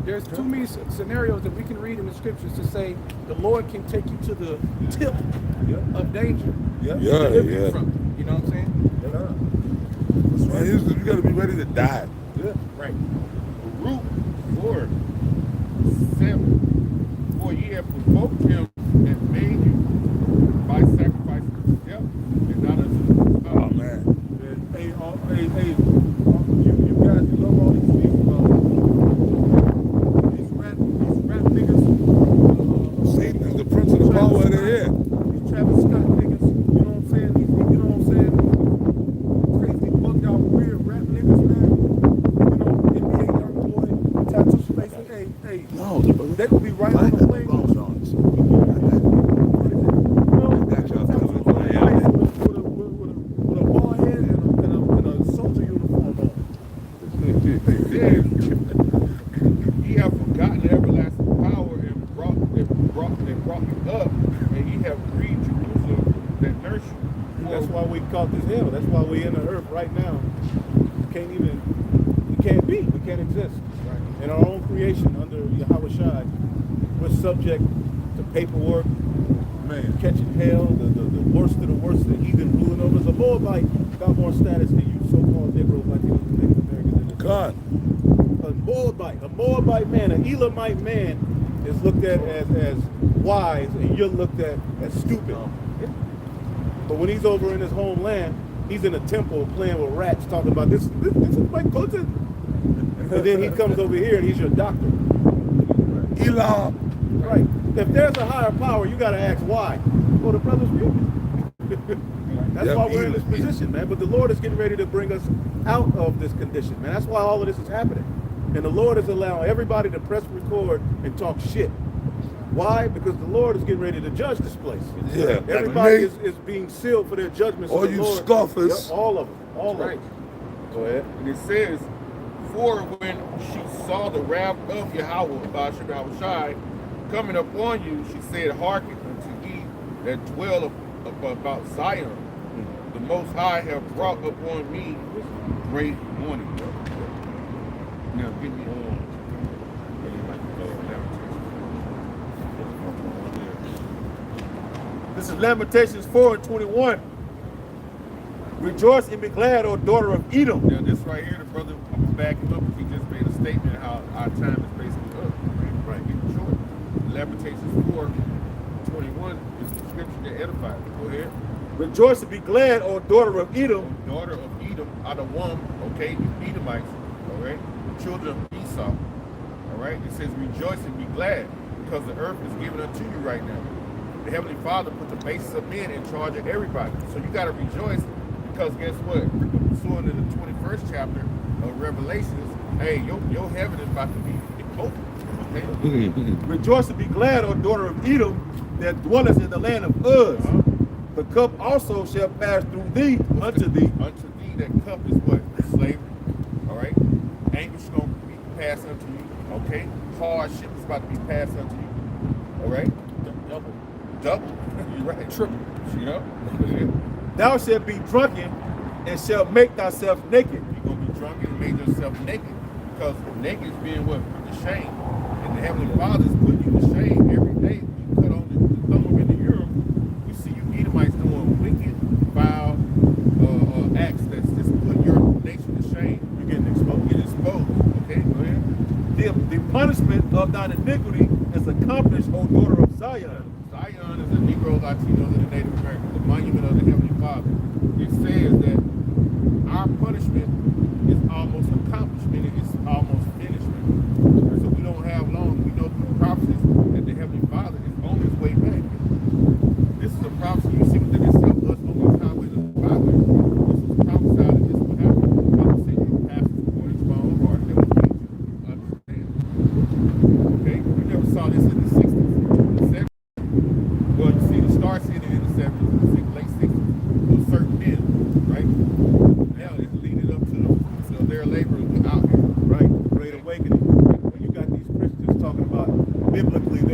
there's too many scenarios that we can read in the scriptures to say the Lord can take you to the tip of danger. Yeah. Yeah, Deliver you yeah. from it. You know what I'm saying? Man, you gotta be ready to die. Yeah. Right. Root 4:7. For ye have provoked him and made you by sacrifice unto death, and not unto Oh man. Hey, you guys, you love all these rap niggas. Satan is the prince of the power of the air. These Travis Scott niggas, you know what I'm saying? You know what I'm saying? Crazy, bugged out, weird rap niggas, man. You know, NBA young boy, tattoo spacing. Hey, No, the brother. they could be right on the plane. With a bald head and a soldier uniform on. Ye have forgotten the everlasting power and brought you up, and ye have grieved Jerusalem that nursed you. That's why we caught this hell. That's why we in the earth right now. We can't be. We can't exist. Right. In our own creation under Yahweh Shai, we're subject to paperwork, Man. catching hell, the worst of the worst, the heathen ruling over us. A Moabite got more status than you so-called Negroes like you Native Americans in this. God. A Moabite man, an Elamite man is looked at as wise, and you're looked at as stupid. But when he's over in his homeland, he's in a temple playing with rats, talking about this is my cousin. But then he comes over here and he's your doctor. Elam. Right. If there's a higher power, you got to ask why. Well, the brother's reading. That's Yeah, why we're in this Elam. position, man. But the Lord is getting ready to bring us out of this condition, man. That's why all of this is happening. And the Lord is allowing everybody to press record and talk shit. Why? Because the Lord is getting ready to judge this place. Yeah. Everybody Nate, is being sealed for their judgments. all of the you Lord. scoffers. Yep, all of them. All That's of right. them. Go ahead. And it says, for when she saw the wrath of Yahweh, Yahweh Shai, coming upon you, she said, hearken unto ye that dwell about Zion. The Most High have brought upon me great warning. Now give me This is Lamentations 4:21. Rejoice and be glad, O daughter of Edom. Now this right here, the brother was backing up because he just made a statement how our time is basically up. Right, getting short. Lamentations 4:21 is the scripture that edifies. Go ahead. Rejoice and be glad, O daughter of Edom. Daughter of Edom, out of one, okay, the Edomites, all right, the children of Esau, all right. It says rejoice and be glad because the earth is given unto you right now. The Heavenly Father put the basis of men in charge of everybody. So you got to rejoice because guess what? So in the 21st chapter of Revelations, hey, your heaven is about to be open. Okay? Rejoice and be glad, O daughter of Edom, that dwelleth in the land of Uz. The cup also shall pass through thee unto thee. Unto thee, that cup is what? Slavery. All right? Anguish is going to be passed unto you. Okay? Hardship is about to be passed unto you. All right? Double. You're right. Triple. You know? Yeah. Thou shalt be drunken and shalt make thyself naked. You're going to be drunk and make yourself naked. Because naked is being what? The shame. And the Heavenly Father is putting you to shame every day. You cut on the thumb in the Urim. You see you Edomites doing wicked, vile acts that's just putting your nation to shame. You're getting exposed. Get exposed. Okay? Go ahead. The punishment of thine iniquity is accomplished, O daughter of Zion. Zion is a Negro, Latino, and a Native American, the monument of the Heavenly Father. It says that our punishment is almost accomplishment, it's almost finishment. So we don't have long. We know through prophecies that the Heavenly Father is on his way back. This is a prophecy you see within itself, us on these highways of the byway. This was prophesied and this will happen. I will send you pastors according to my own heart that will teach you to understand. Okay? We never saw this in the 60s, the 70s. Well, you see the Star City in the 70s, the late 60s, those certain men, right? Now it's leading up to their labor out here.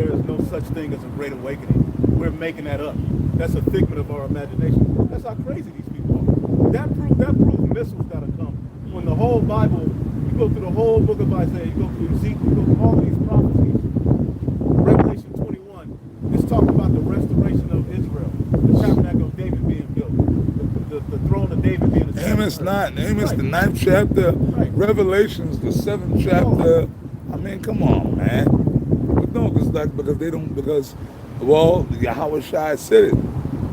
there is no such thing as a great awakening. We're making that up. That's a figment of our imagination. That's how crazy these people are. That proves missiles got to come. When the whole Bible, you go through the whole book of Isaiah, you go through Ezekiel, you go through all of these prophecies. Revelation 21, it's talking about the restoration of Israel, the tabernacle of David being built, the throne of David being established. Amos the 9th chapter, Right. Revelations the 7th chapter. I mean, come on, man. But no, because Yahweh Shai said it.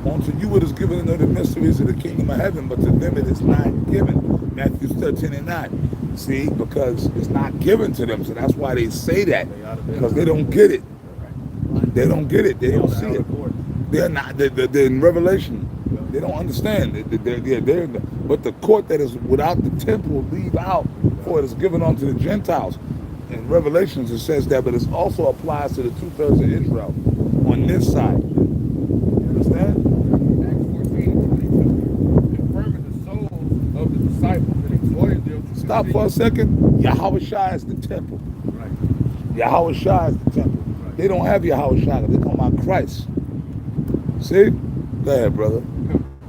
Unto you it is given to know the mysteries of the kingdom of heaven, but to them it is not given. Matthew 13:9. See, because it's not given to them, so that's why they say that, because they don't get it. They don't get it. They don't see it. They're not. They're in Revelation. They don't understand. But the court that is without the temple leave out, for it is given unto the Gentiles. In Revelations it says that, but it also applies to the 2/3 of Israel on this side. You understand? Acts 14:22, confirming the souls of the disciples and exhorting them to Stop for a second. Yahweh Shai is the temple. Right. Yahweh Shai is the temple. They don't have Yahweh Shai. They call about Christ. See? Go ahead, brother.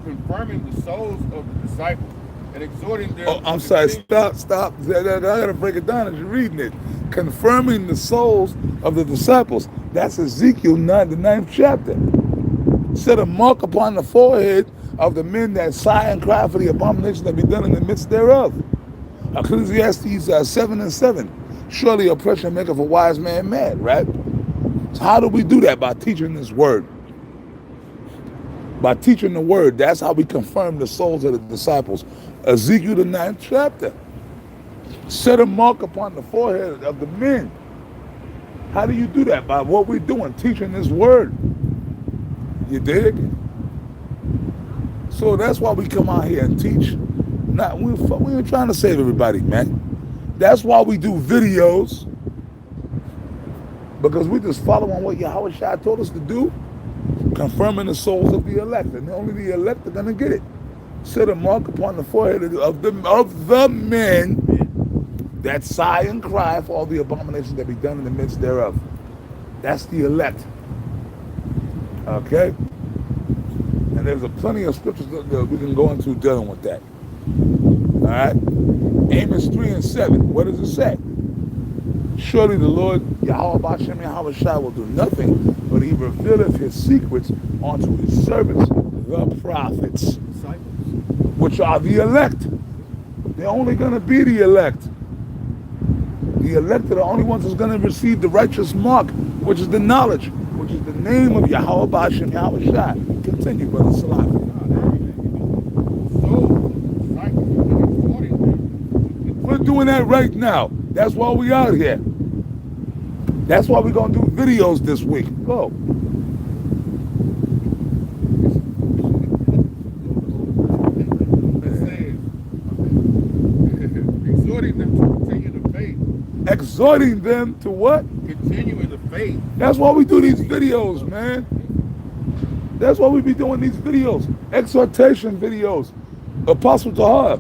confirming the souls of the disciples and exhorting them. Oh, I'm to sorry. continue- Stop. I gotta break it down as you're reading it. Confirming the souls of the disciples. That's Ezekiel 9, the 9th chapter. Set a mark upon the forehead of the men that sigh and cry for the abomination that be done in the midst thereof. Ecclesiastes 7:7. Surely oppression maketh a wise man mad, right? So how do we do that? By teaching this word. By teaching the word, that's how we confirm the souls of the disciples. Ezekiel the 9th chapter. Set a mark upon the forehead of the men. How do you do that? By what we're doing, teaching this word. You dig? So that's why we come out here and teach. We ain't trying to save everybody, man. That's why we do videos. Because we just following what Yahweh Shai told us to do. Confirming the souls of the elect. And only the elect are going to get it. Set a mark upon the forehead of the men that sigh and cry for all the abominations that be done in the midst thereof. That's the elect. Okay? And there's plenty of scriptures that we can go into dealing with that. All right? Amos 3:7. What does it say? Surely the Lord Yahweh Bashem Yahweh Shai will do nothing, but he revealeth his secrets unto his servants, the prophets, Disciples. which are the elect. They're only going to be the elect. The elect are the only ones who's going to receive the righteous mark, which is the knowledge, which is the name of Yahweh Bashem Yahweh Shai. Continue, Brother Salah. We're doing that right now. That's why we out here. That's why we're going to do videos this week. Go. Exhorting them to continue the faith. Exhorting them to what? Continue in the faith. That's why we do these videos, man. That's why we be doing these videos. Exhortation videos. Apostle Tahar,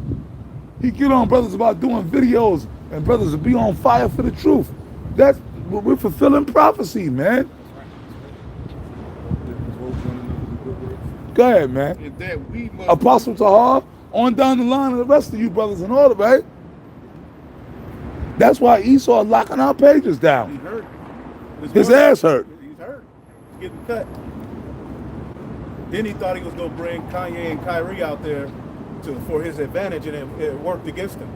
he get on brothers about doing videos, and brothers will be on fire for the truth. We're fulfilling prophecy, man. Go ahead, man. And that we must Apostle Tahar, on down the line, and the rest of you brothers in order, right? That's why Esau locking our pages He down. hurt. His ass hurt. He's hurt. He's getting cut. Then he thought he was going to bring Kanye and Kyrie out there for his advantage, and it worked against him.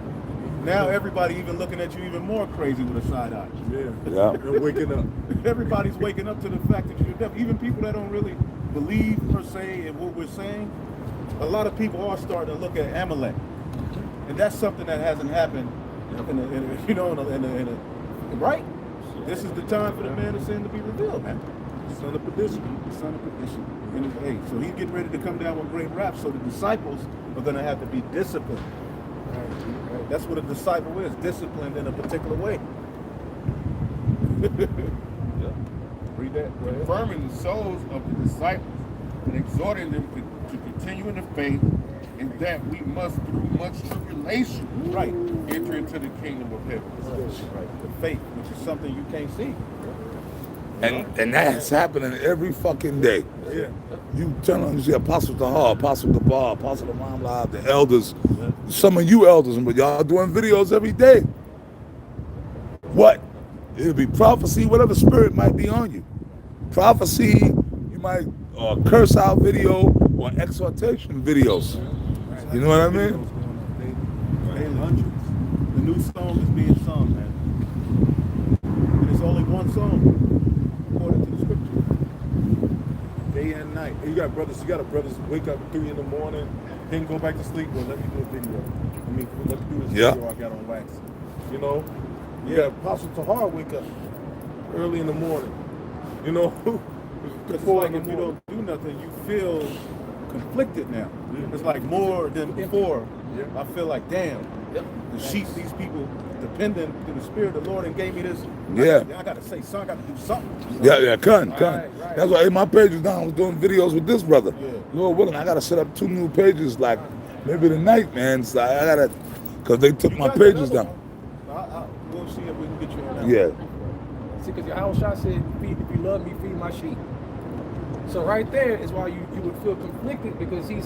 Now everybody even looking at you even more crazy with a side eye. Yeah. They're waking up. Everybody's waking up to the fact that you're deaf. Even people that don't really believe per se in what we're saying, a lot of people are starting to look at Amalek, and that's something that hasn't happened. Right? This is the time for the man of sin to be revealed, man. Son of perdition. Son of perdition. And hey, so he's getting ready to come down with great wrath. So the disciples are going to have to be disciplined. Right? That's what a disciple is, disciplined in a particular way. Read that. Go ahead. confirming the souls of the disciples and exhorting them to continue in the faith, and that we must, through much tribulation, Right. enter into the kingdom of heaven. Right. The faith, which is something you can't see. And that's happening every fucking day. Yeah. You turn on, you see Apostle Tahar, Apostle Gabar, Apostle Imam Lab, the elders, some of you elders, but y'all doing videos every day. What? It'll be prophecy, whatever spirit might be on you. Prophecy, you might curse out video or exhortation videos. You know what I mean? Daily. Hundreds. The new song is being sung, man. And it's only one song, according to the scripture. Day and night. And you got brothers wake up at 3 in the morning, then go back to sleep. Well, let me do a video. Let me do this video I got on wax. You know? You got Apostle Tahar wake up early in the morning. You know? It's like if you don't do nothing, you feel conflicted now. It's like more than before. I feel like, damn, the sheep, these people dependent to the Spirit of the Lord and gave me this. Yeah. I got to say something, I got to do something. Yeah, come. Right. That's why my page is down. I was doing videos with this brother. Yeah. Lord willing, I got to set up 2 new pages, like maybe tonight, man. So I got to, because they took my pages down. We'll see if we can get you on that. Yeah. See, because Yahushua said, if you love me, feed my sheep. So right there is why you would feel conflicted, because he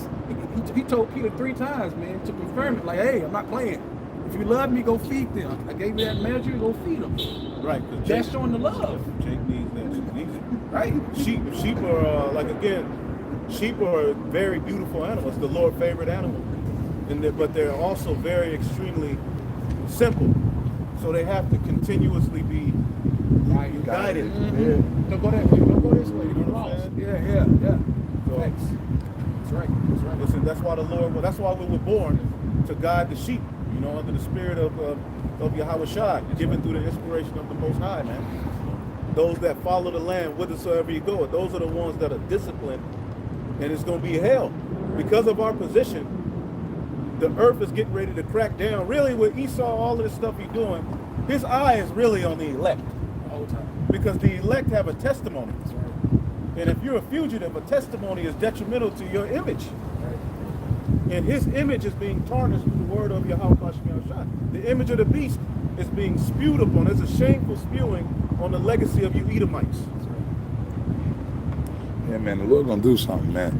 told Peter 3 times, man, to confirm it. Like, hey, I'm not playing. If you love me, go feed them. I gave you that measure, go feed them. Right. That's showing the love. Jake needs that. She needs it. Right? Sheep are, sheep are very beautiful animals, the Lord's favorite animal. But they're also very extremely simple. So they have to continuously be guided. Mm-hmm. Don't go that way. Don't go this way. You know what I'm saying? Yeah. So, Thanks. That's right. listen, that's why that's why we were born, to guide the sheep, you know, under the spirit of Yahushua, given through the inspiration of the Most High, man. Those that follow the Lamb whithersoever you go, those are the ones that are disciplined, and it's going to be hell. Because of our position, the earth is getting ready to crack down. Really, with Esau, all of this stuff he's doing, his eye is really on the elect. The whole time. Because the elect have a testimony. And if you're a fugitive, a testimony is detrimental to your image. And his image is being tarnished through the word of Yahweh. The image of the beast is being spewed upon. There's a shameful spewing on the legacy of you Edomites. Yeah, man, the Lord gonna do something, man.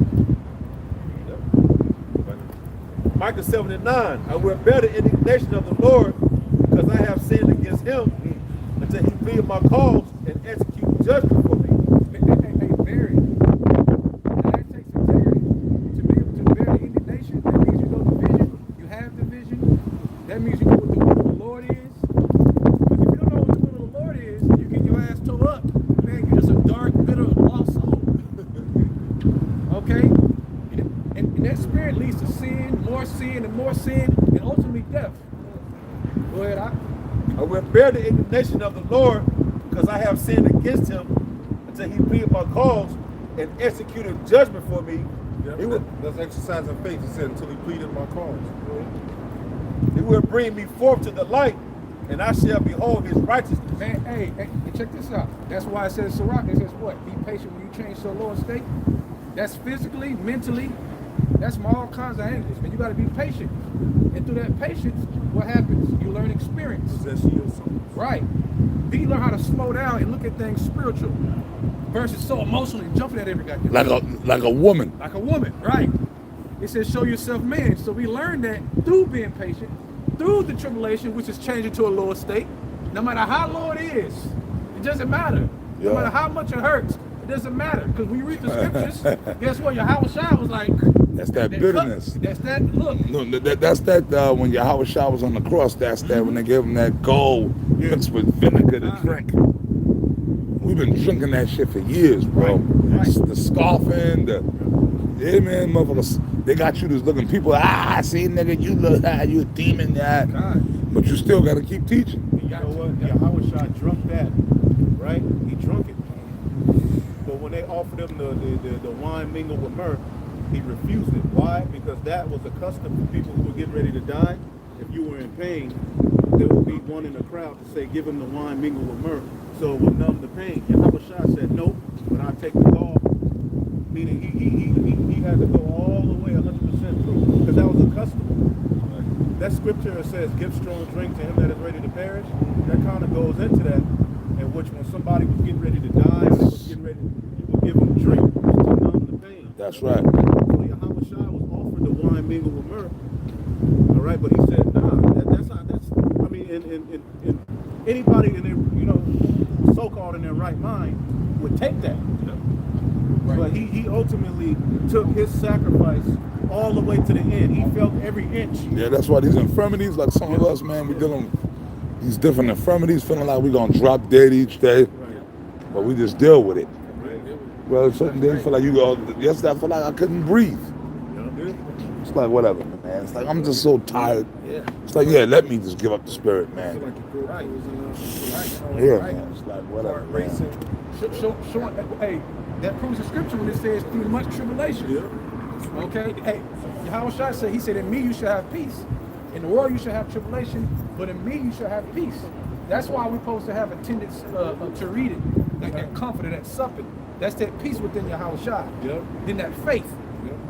Micah 7:9. I will bear the indignation of the Lord, because I have sinned against him, until he plead my cause and execute judgment for me. Hey, Barry. That takes integrity. To be able to bear the indignation, that means you know the vision. You have the vision. That means you know what the will of the Lord is. But if you don't know what the will of the Lord is, you get your ass towed up. Man, you're just a dark, bitter, lost soul. Okay? And that spirit leads to sin, and ultimately death. Go ahead, I will bear the indignation of the Lord, because I have sinned against him, until he plead my cause and executed judgment for me. That's exercising faith. He said, until he pleaded my cause. He will bring me forth to the light, and I shall behold his righteousness. Man, hey, check this out. That's why it says, Sirach, it says what? Be patient when you change to a lower state. That's physically, mentally, that's from all kinds of angles. And you got to be patient. And through that patience, what happens? You learn experience. Right. Then you learn how to slow down and look at things spiritual versus so emotionally jumping at every goddamn Like a woman. like a woman, right? It says show yourself man. So we learn that through being patient, through the tribulation, which is changing to a lower state. No matter how low it is, it doesn't matter. No matter how much it hurts, it doesn't matter. Because when you read the scriptures, guess what? Yahushua was like, That's that bitterness. That's that look. No, that's that when Yahushua was on the cross, that's that when they gave him that gold mixed with vinegar to drink. We've been drinking that shit for years, bro. The scoffing, yeah, man, motherfuckers. They got you just looking people, see, nigga, you look, you a demon, but you still got to keep teaching. You know what? Yahushua drunk that, right? He drunk it. But when they offered him the wine mingled with myrrh, he refused it. Why? Because that was a custom for people who were getting ready to die. If you were in pain, there would be one in the crowd to say, give him the wine mingled with myrrh, so it would numb the pain. Yahushua said, no, but I take the law. Meaning he had to go all the way 100% through, because that was a custom. That scripture says, give strong drink to him that is ready to perish. That kind of goes into that. in which when somebody was getting ready to die, or they was getting ready, you would give them drink to numb the pain. That's right. So Yahweh Shai was offered the wine mingled with myrrh. All right, but he said, nah, that's not, that's, I mean, in anybody in their, you know, so-called in their right mind would take that. But he ultimately took his sacrifice all the way to the end. He felt every inch. Yeah, that's why these infirmities, like some of us, man, we dealing with these different infirmities, feeling like we're going to drop dead each day, but we just deal with it. Well, certain days feel like you go, yesterday I feel like I couldn't breathe. It's like, whatever, man. It's like, I'm just so tired. It's like, yeah, let me just give up the spirit, man. Yeah, man. It's like, whatever, man. Hey, that proves the scripture when it says through much tribulation. Okay? Hey, Yahweh Shai said, he said, in me you shall have peace. In the world you shall have tribulation, but in me you shall have peace. That's why we're supposed to have a tendency to read it, that comfort, that supping. That's that peace within Yahweh Shai. Then that faith.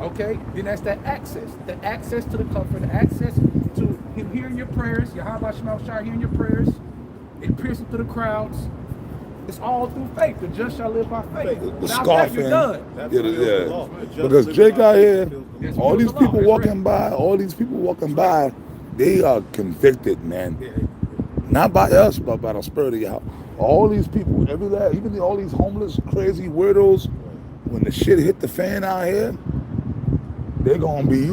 Okay? Then that's that access. The access to the comfort, the access to him hearing your prayers, Yahweh Shai hearing your prayers, it piercing through the crowds. It's all through faith. The just shall live by faith. The Without that, scoffing. you're done. Yeah. Because Jake out here, all these people walking by, they are convicted, man. Not by us, but by the spirit of Yahweh. All these people, even all these homeless, crazy weirdos, when the shit hit the fan out here, they're gonna be,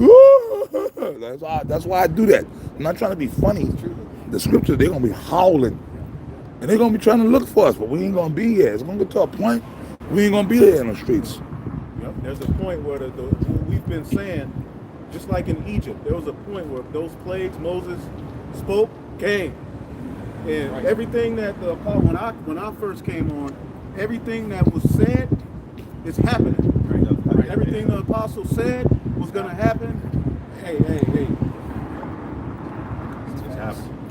that's why I do that. I'm not trying to be funny. The scripture, they're gonna be howling. And they're gonna be trying to look for us, but we ain't gonna be here. It's gonna get to a point we ain't gonna be here in the streets. There's a point where we've been saying, just like in Egypt, there was a point where those plagues Moses spoke came, and everything that when I first came on, everything that was said is happening. Everything the apostle said was gonna happen. Hey.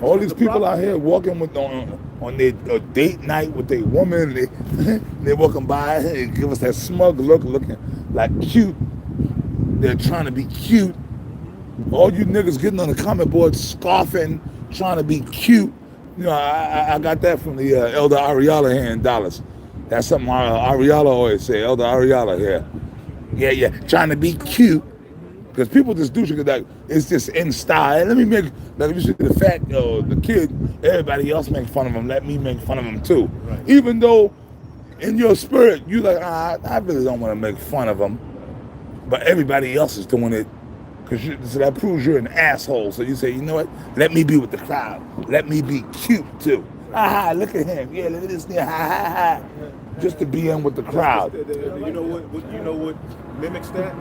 All these people out here walking with on their date night with their woman, they're walking by and give us that smug look, looking like cute. They're trying to be cute. All you niggas getting on the comment board scoffing, trying to be cute. You know, I got that from the Elder Ariala here in Dallas. That's something Ariala always say, Elder Ariala here. Yeah, trying to be cute. Because people just do shit like it's just in style. Let me make, like you see the fact, the kid, everybody else make fun of him. Let me make fun of him too. Right. Even though in your spirit, you like, I really don't want to make fun of him. But everybody else is doing it. So that proves you're an asshole. So you say, you know what? Let me be with the crowd. Let me be cute too. Look at him. Yeah, look at this nigga. Just to be in with the crowd. You know what mimics that?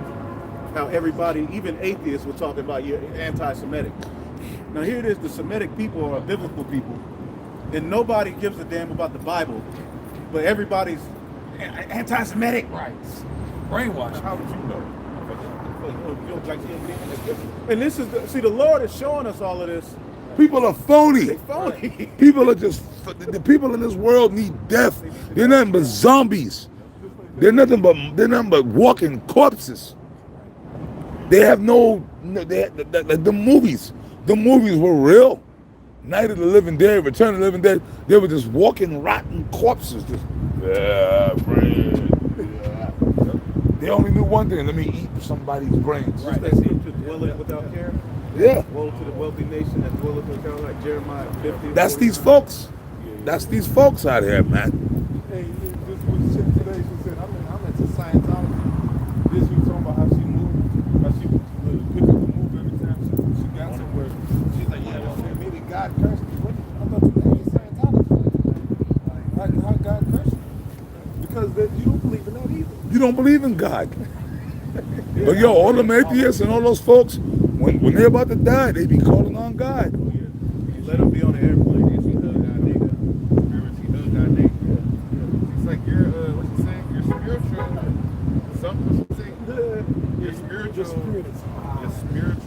How everybody, even atheists, were talking about you're anti-Semitic. Now here it is, the Semitic people are biblical people, and nobody gives a damn about the Bible, but everybody's anti-Semitic. Right. Brainwash. How would you know? And this is, the Lord is showing us all of this. People are phony. They phony. People are just, the people in this world need death. They're nothing but zombies. They're nothing but walking corpses. They have the movies. The movies were real. Night of the Living Dead, Return of the Living Dead. They were just walking rotten corpses. Just, They only knew one thing: let me eat somebody's brains. Right. That's it. To dwell it without care. Yeah. Woe to the wealthy nation that dwelleth without, like Jeremiah 50. That's these folks. That's these folks out here, man. Hey, this was shit today. She said, I'm into Scientology. This week talking about how she moved, how she would pick up a move every time she got somewhere. She's like, yeah, well, maybe God cursed me. I thought you were into Scientology. How God cursed you? Because you don't believe in that either. You don't believe in God. But yo, all them atheists and all those folks, when they're about to die, they be calling on God. Let them be on the airplane. She hug our nigga. Remember, she hug our nigga. It's like you're, what you saying? You're spiritual. Something what you saying? You're spiritual. You're spiritual.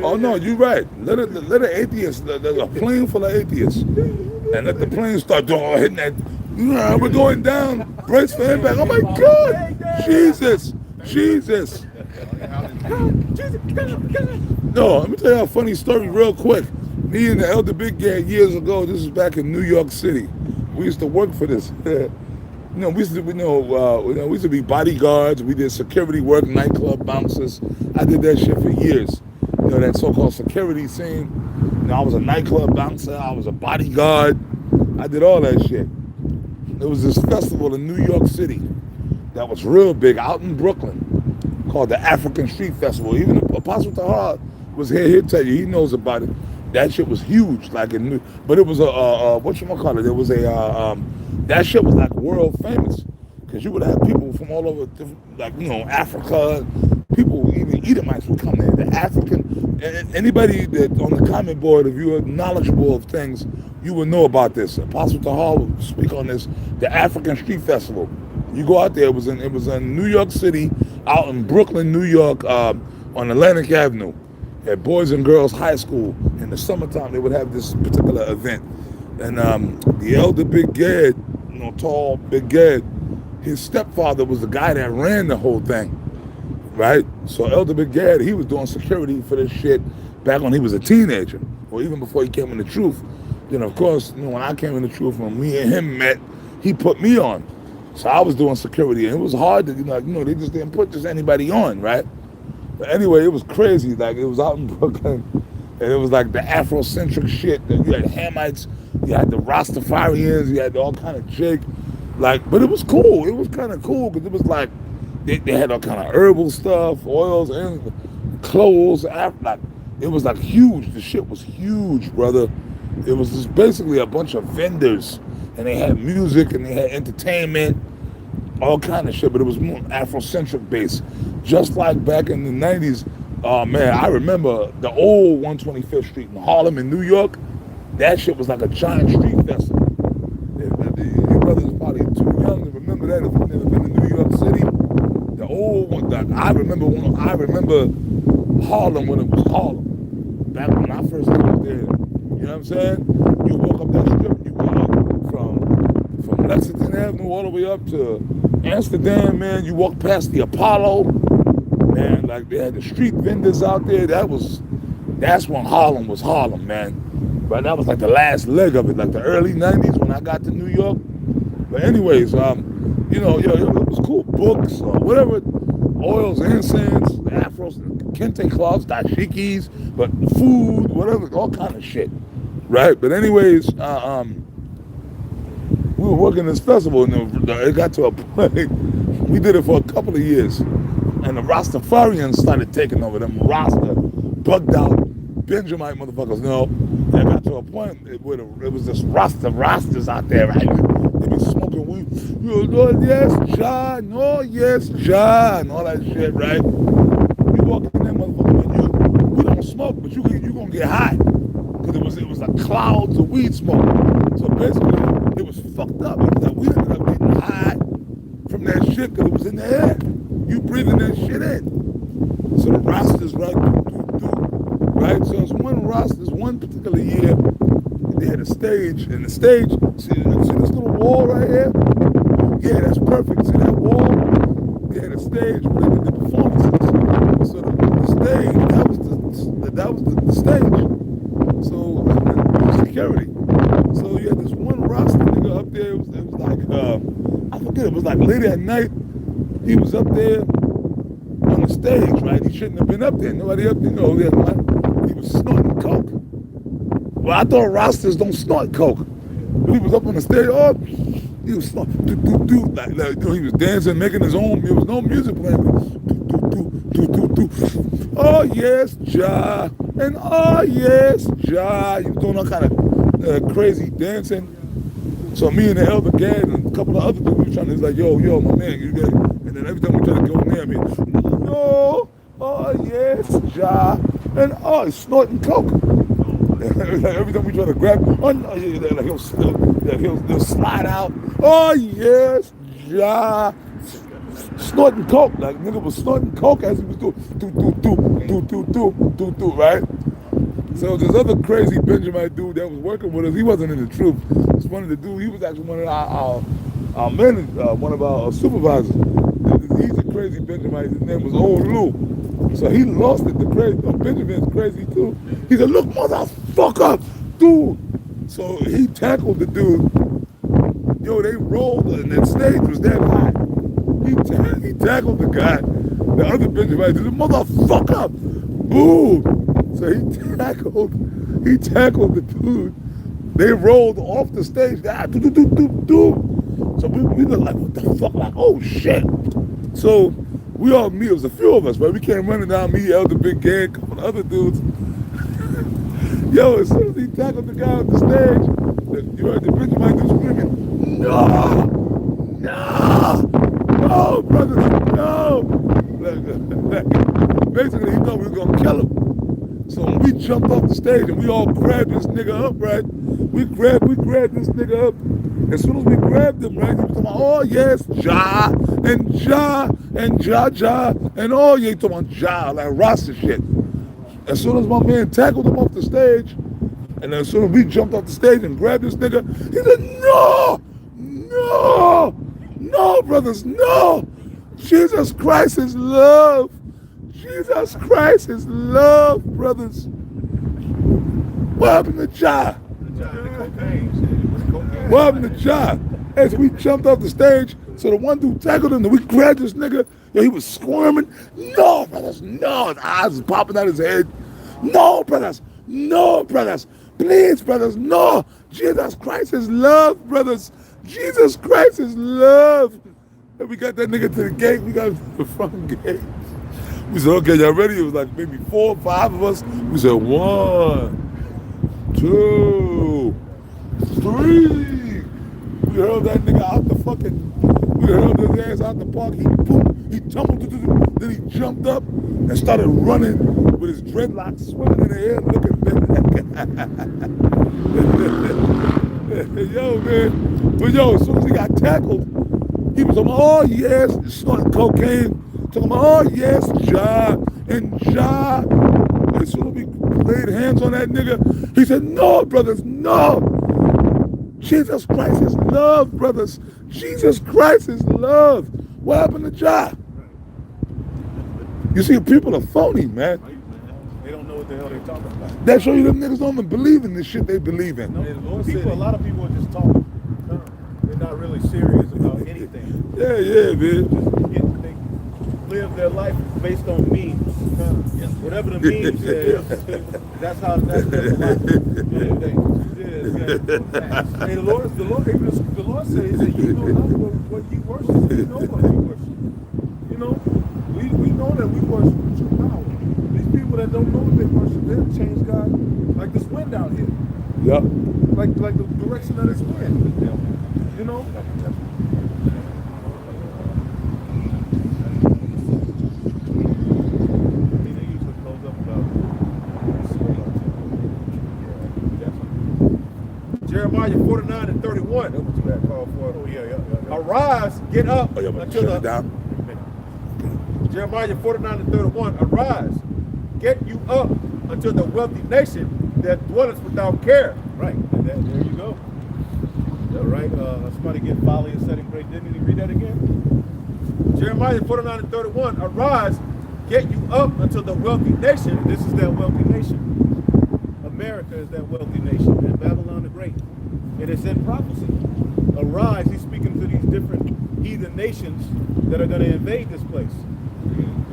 Oh no, you're right. Let an atheist, there's a plane full of atheists, and let the plane start hitting that. We're going down. Brace for impact. Oh my God, Jesus. No, let me tell you a funny story real quick. Me and the Elder Big Gad years ago, this was back in New York City. We used to work for this. We used to, we used to be bodyguards. We did security work, nightclub bouncers. I did that shit for years. That so-called security scene. I was a nightclub bouncer. I was a bodyguard. I did all that shit. There was this festival in New York City that was real big out in Brooklyn called the African Street Festival. Even Apostle Tahar was here. He'll tell you. He knows about it. That shit was huge, like in New. But it was whatchamacallit? There was that shit was like world famous because you would have people from all over, like Africa. People, even Edomites would come there. The African, anybody that on the comment board, if you are knowledgeable of things, you would know about this. Apostle Tahar will speak on this. The African Street Festival. You go out there. It was in New York City, out in Brooklyn, New York, on Atlantic Avenue, at Boys and Girls High School. In the summertime, they would have this particular event, and the Elder Big Gad, tall Big Gad, his stepfather was the guy that ran the whole thing, right? So Elder Big Gad, he was doing security for this shit back when he was a teenager, or even before he came in the truth. Then of course, when I came in the truth, when me and him met, he put me on. So I was doing security, and it was hard to, they just didn't put just anybody on, right? But anyway, it was crazy. Like, it was out in Brooklyn, and it was like the Afrocentric shit. You had Hamites, you had the Rastafarians, you had all kind of jig. Like, but it was cool. It was kind of cool because it was like they had all kind of herbal stuff, oils and clothes. Like, it was like huge. The shit was huge, brother. It was just basically a bunch of vendors, and they had music and they had entertainment, all kind of shit. But it was more Afrocentric based, just like back in the '90s. Oh man, I remember the old 125th Street in Harlem in New York. That shit was like a giant street festival. Your brothers are probably too young to remember that if you've never been to New York City. The old one, I remember Harlem when it was Harlem. Back when I first lived there. You know what I'm saying? You walk up that strip, you go from Lexington Avenue all the way up to Amsterdam, man. You walk past the Apollo, man. Like, they had the street vendors out there. That's when Harlem was Harlem, man. But that was like the last leg of it, like the early '90s when I got to New York. But anyways, it was cool. Books, whatever, oils, incense, the afros, kente cloths, dashikis, but food, whatever, all kind of shit, right? But anyways, we were working this festival, and it got to a point. We did it for a couple of years, and the Rastafarians started taking over. Them Rasta, bugged out Benjamite motherfuckers. It got to a point where it was just Rastas out there, right? They be smoking weed. Yes, John. No, yes, John. All that shit, right? You walk in there, motherfucker, we don't smoke, but you gonna get high. Because it was like clouds of weed smoke. So basically, it was fucked up. It was like we ended up getting high from that shit because it was in the air. You breathing that shit in. So the Rastas, right? Right? So it's one particular year, they had a stage, and the stage, see this little wall right here? Yeah, that's perfect. See that wall? They had a stage where they did the performances. So the stage, that was the stage. So security. So you had this one Rasta nigga up there. It was like, I forget, it was like late at night. He was up there on the stage, right? He shouldn't have been up there. Nobody up there, he was snorting coke. Well, I thought Rastas don't snort coke. But he was up on the stage, he was snorting, like he was dancing, making his own. There was no music playing. Oh yes, Jah, and oh yes, Jah. He was doing all kind of crazy dancing. So me and the Elder Gad and a couple of other dudes were trying to, like, yo, my man, you get it. And then every time we try to go near me, no, oh yes, Jah, and he's snorting coke. Every time we try to grab him, he'll slide out. Oh yes, Jah, snorting coke. Like, nigga was snorting coke as he was doing do, right? So this other crazy Benjamin dude that was working with us, he wasn't in the truth. It's one of the dudes. He was actually one of our men, one of our supervisors. He's a crazy Benjamin. His name was Old Lou. So he lost it. The crazy Benjamin's crazy too. He said, "Look, motherfucker." fuck up, dude. So he tackled the dude. Yo, they rolled, and that stage was that high. He tackled the guy. The other Benjamin did the motherfucker. Boom. So he tackled the dude. They rolled off the stage. Ah, do. So we look like, what the fuck? Like, oh shit. So we all meet. It was a few of us, right? We came running down. Me, Elder Big Gang, a couple of other dudes. Yo, as soon as he tackled the guy on the stage, you heard the Benjamin dude screaming, no, brothers, no. Basically, he thought we were gonna kill him. So when we jumped off the stage and we all grabbed this nigga up, right? We grabbed this nigga up. As soon as we grabbed him, right, he was talking about, oh yes, Ja, and oh yeah, he talking about Ja, like Rasta shit. As soon as my man tackled him off the stage, and as soon as we jumped off the stage and grabbed this nigga, he said, no, brothers, no. Jesus Christ is love. Jesus Christ is love, brothers. What happened to Ja? What happened to Ja? As we jumped off the stage, so the one dude tackled him, and we grabbed this nigga. Yo, he was squirming. No, brothers, no. His eyes was popping out his head. No, brothers. Please, brothers, no. Jesus Christ is love, brothers. Jesus Christ is love. And we got that nigga to the gate. We got him to the front gate. We said, okay, y'all ready? It was like maybe 4 or 5 of us. We said, 1, 2, 3. We hurled that nigga out the fucking, we hurled his ass out the park. He tumbled, then he jumped up and started running with his dreadlocks swinging in the air, looking back. Yo, man. But yo, as soon as he got tackled, he was talking, oh yes, snorting cocaine. Talking about, oh yes, Ja. As soon as we laid hands on that nigga, he said, no, brothers, no. Jesus Christ is love, brothers. Jesus Christ is love. What happened to Ja? You see, people are phony, man. They don't know what the hell they're talking about. That show you them niggas don't even believe in this shit they believe in. A lot of people are just talking. They're not really serious about anything. Yeah, man. They live their life based on memes. Whatever the meme says, that's how that's their life. Hey, the Lord says that you know not what you worship. You know what you worship. You know, we know that we worship true power. These people that don't know what they worship, they'll change God. Like this wind out here. Yep. Like the direction of this wind. You know? Jeremiah 49:31. That was that call for. Oh yeah. Arise, get up until the down. Jeremiah 49:31. Arise, get you up until the wealthy nation that dwelleth without care. Right. There you go. All right. Somebody get folly and setting great dignity. Read that again. Jeremiah 49:31. Arise, get you up until the wealthy nation. This is that wealthy nation. America is that wealthy nation, and Babylon the Great. And it's in prophecy. Arise, he's speaking to these different heathen nations that are going to invade this place.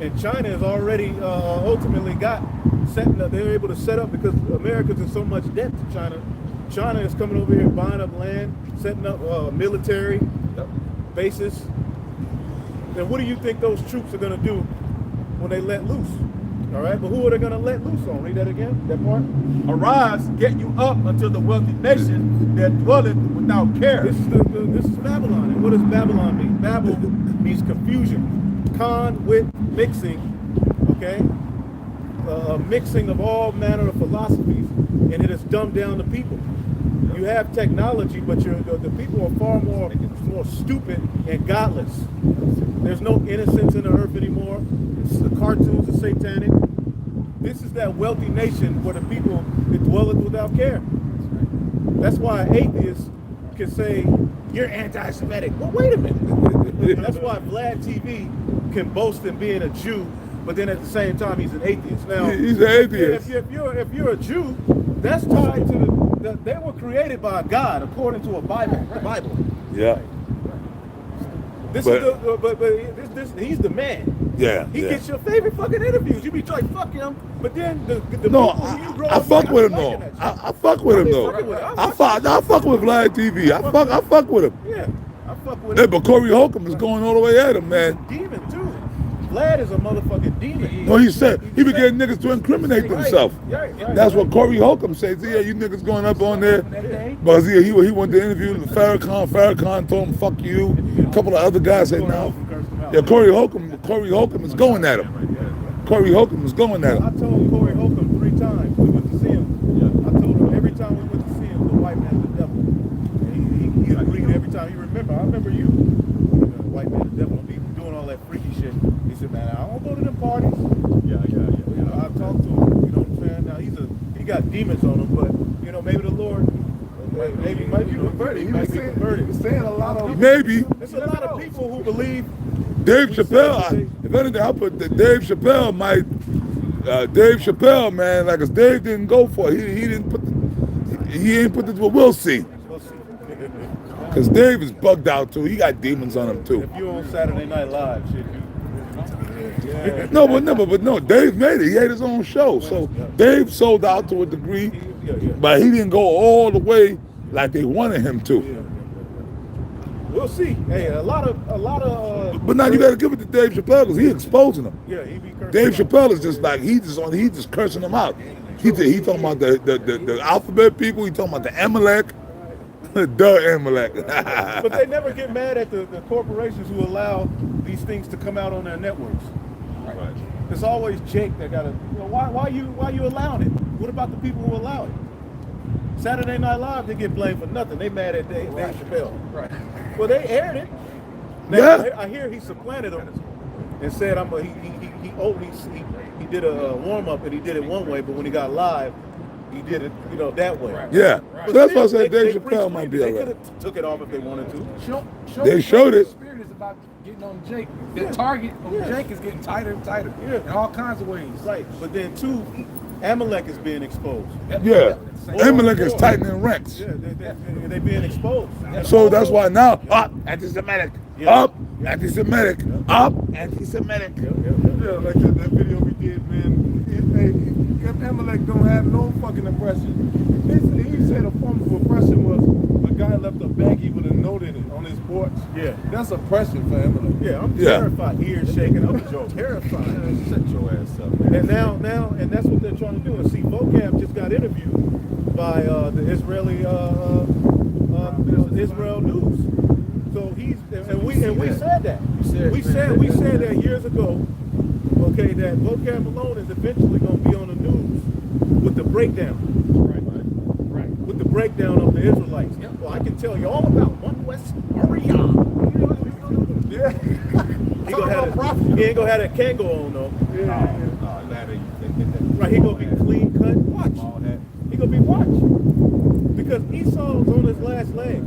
And China has already ultimately they're able to set up, because America's in so much debt to China. China is coming over here, buying up land, setting up military bases. And what do you think those troops are going to do when they let loose? All right, but who are they going to let loose on? Read that again, that part. Arise, get you up until the wealthy nation that dwelleth without care. This is Babylon. And what does Babylon mean? Babel means confusion. Con, wit, mixing, okay? Mixing of all manner of philosophies, and it has dumbed down the people. You have technology, but the people are far more stupid and godless. There's no innocence in the earth anymore. The cartoons are satanic. This is that wealthy nation where the people that dwelleth without care. That's why an atheist can say, you're anti-Semitic. Well, wait a minute. That's why Vlad TV can boast in being a Jew, but then at the same time he's an atheist. Now, he's an atheist. If you're a Jew, That's tied to they were created by God according to a Bible. The Bible. Yeah. This But- is the but this he's the man. Yeah. He yeah. gets your favorite fucking interviews. You be like fuck him, but then the No, people who you grow I up fuck with him liking though. that shit. I fuck with him be though. fucking with him. I fuck with Vlad TV. I fuck with him. Yeah, I fuck with Yeah, him. but Corey Holcomb is going all the way at him, man. Demon too. Vlad is a motherfucking demon. No, he said he be getting niggas to incriminate themselves. Right. That's what Corey Holcomb says. Yeah, you niggas going up on there. Because he went to interview Farrakhan. Farrakhan told him, fuck you. A couple of other guys said no. Yeah, Corey Holcomb is going at him. Corey Holcomb is going at I him. told Corey Holcomb 3 times we went to see him. I told him every time we went to see him, the white man's the devil. And he agreed every time. He remember. I remember you. The white man's the devil. He doing all that freaky shit. He said, man, I don't go to them parties. Yeah. You know, I talked to him. You know what I'm saying? Now he got demons on him, but you know maybe the Lord, maybe he might be converted. He might be converted. saying a lot of Maybe There's a lot of people who believe. Dave Chappelle, if anything, I put that Dave Chappelle might, Dave Chappelle, man, like, 'cause Dave didn't go for it. He didn't put, he ain't put this, well, we'll see. We'll see. Because Dave is bugged out too. He got demons on him too. If you on Saturday Night Live, shit, you. No, but no, Dave made it. He had his own show. So Dave sold out to a degree, but he didn't go all the way like they wanted him to. We'll see. Hey, a lot of. But now you got to give it to Dave Chappelle because he exposing them. Yeah, he be cursing. Dave Chappelle is just like he just cursing them out. He talking about the alphabet people. He talking about the Amalek, the Amalek. But they never get mad at the corporations who allow these things to come out on their networks. Right. It's always Jake that gotta. You know, why you allowing it? What about the people who allow it? Saturday Night Live, they get blamed for nothing. They mad at Dave Chappelle. Right. Well, they aired it. Now, Yeah. I hear he supplanted him and said he did a warm up and he did it one way, but when he got live, he did it that way. Yeah. But So that's why I still, said Dave they Chappelle might be They alright. could have took it off if they wanted to. They showed it. The spirit is about getting on Jake. The target of Jake is getting tighter and tighter in all kinds of ways. Right, but then too, Amalek is being exposed. Yeah. Same. Amalek is tightening ranks. Yeah, they being exposed. So that's why now, up, anti-Semitic, Yeah. up, anti-Semitic, up, anti-Semitic. Yeah, like that video we did, man. If Amalek don't have no fucking oppression, he said a form of oppression was a guy left a baggie with a note in it on his porch. Yeah. That's oppression for Amalek. Yeah, I'm Yeah. terrified. Ears shaking. I'm terrified. Shut your ass up, man. And now, and that's what they're trying to do. And see, Vocab just got interviewed by the Israeli Israel News. So we said that. We said that years ago. Okay, that Vocab Malone is eventually going to be on the news with the breakdown. Right. With the breakdown of the Israelites. Well, I can tell you all about One West Ariam. Yeah. He ain't gonna have that Kango on though. Right, he gonna be clean cut. Watch. He gonna be watch. Because Esau's on his last leg.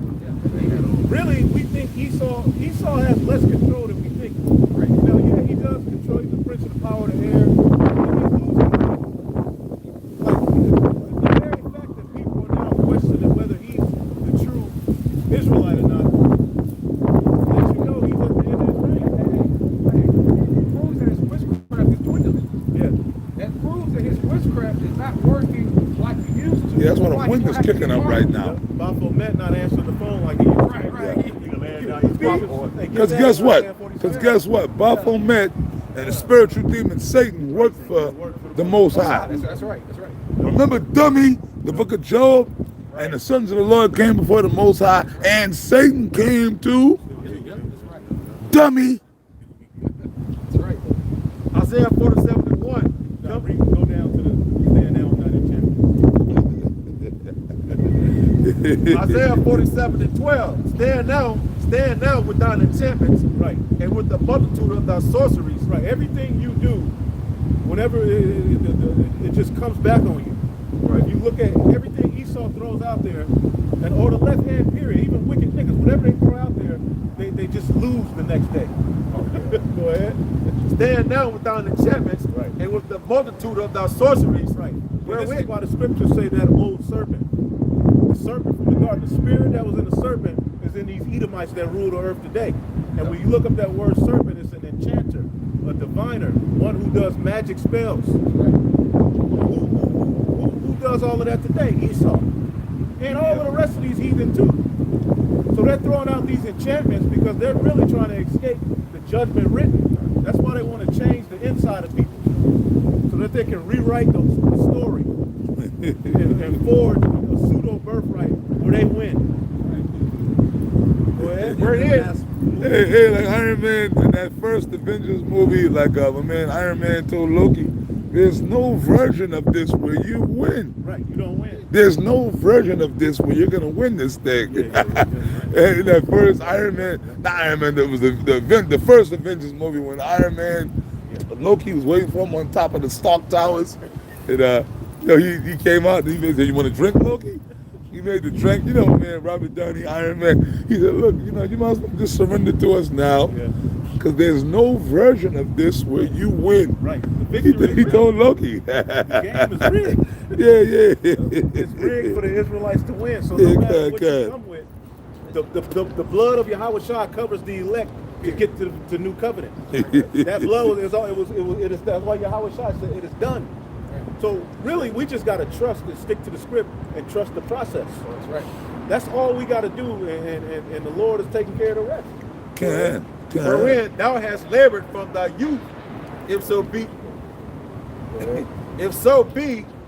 Really, we think Esau has less control than we think. Now, yeah, he does control. He's the prince of the power of the air. Like, the very fact that people are now questioning whether he's the true Israelite or not, lets you know he's at the end of his reign. Proves that his witchcraft is dwindling. Yeah. That proves that his witchcraft is not working like it used to. Yeah, that's why the Like wind you is have to kicking be up right hard. now. Baphomet not answering the phone like he used to. Right. Because guess what? Baphomet and the spiritual demon Satan work for the Most High. That's right. That's right. Remember, dummy, the book of Job? And the sons of the Lord came before the Most High, and Satan came too. Dummy. That's right. Isaiah 47:1. Go down to the stand down on that Isaiah 47:12. Stand now with thine enchantments, Right. and with the multitude of thy sorceries. Right. Everything you do, whenever it just comes back on you. Right. You look at everything Esau throws out there, and or the left hand period, even wicked niggas, whatever they throw out there, they just lose the next day. Go ahead. Stand now with thine enchantments, Right. and with the multitude of thy sorceries. Right. Well, this is Wherewith why the scriptures say that old serpent. The serpent from the garden, the spirit that was in the serpent is in these Edomites that rule the earth today. And when you look up that word serpent, it's an enchanter, a diviner, one who does magic spells. Who does all of that today? Esau. And all of the rest of these heathen too. So they're throwing out these enchantments because they're really trying to escape the judgment written. That's why they want to change the inside of people. So that they can rewrite the story and forge a pseudo birthright where they win. Go ahead. where it is. Hey, like Iron Man in that first Avengers movie, like my man Iron Man told Loki, there's no version of this where you win. Right, you don't win. There's no version of this where you're gonna win this thing. In that first Iron Man, not Iron Man, that was the first Avengers movie when Iron Man, Loki was waiting for him on top of the Stark Towers, and he came out and he said, "You want to drink, Loki?" He made the drink, man, Robert Downey, Iron Man. He said, "Look, you might as well just surrender to us now, because there's no version of this where you win." Right. The victory He is told Loki. the game is rigged. Yeah. It's rigged for the Israelites to win. So no matter what you come with, the blood of Yahweh Shah covers the elect to get to the new covenant. That blood that's why Yahweh Shah said it is done. So really, we just got to trust and stick to the script and trust the process. That's right. That's all we got to do, and the Lord is taking care of the rest. Wherein thou hast labored from thy youth, if so be,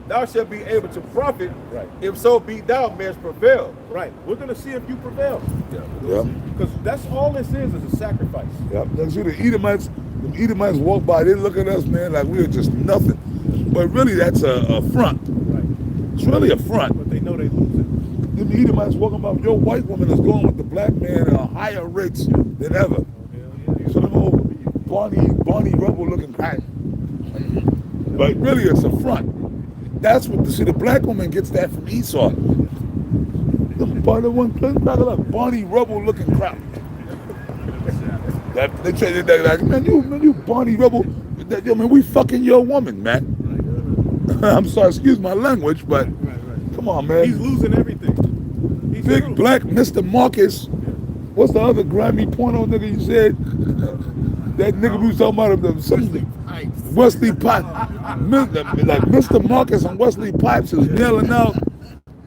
thou shalt be able to profit. Right. If so be thou mayest prevail. Right. We're going to see if you prevail. Yeah. Because that's all this is a sacrifice. Yeah. See, the Edomites walk by, they look at us, man, like we are just nothing. But really, that's a front. Right. It's really a front. But they know they lose it. The Edomites walking by, your white woman is going with the black man at higher rates than ever. So them old Barney Rubble looking crap. But really, it's a front. That's what the black woman gets that from Esau. The Barney Rubble looking crap. They say that like, man, you Barney Rubble. We fucking your woman, man. I'm sorry, excuse my language, but come on, man. He's losing everything. He's Big through. black Mr. Marcus. What's the other grimy porno nigga you said? That nigga we was talking about Wesley Pipes. Like Mr. Marcus and Wesley Pipes is nailing out.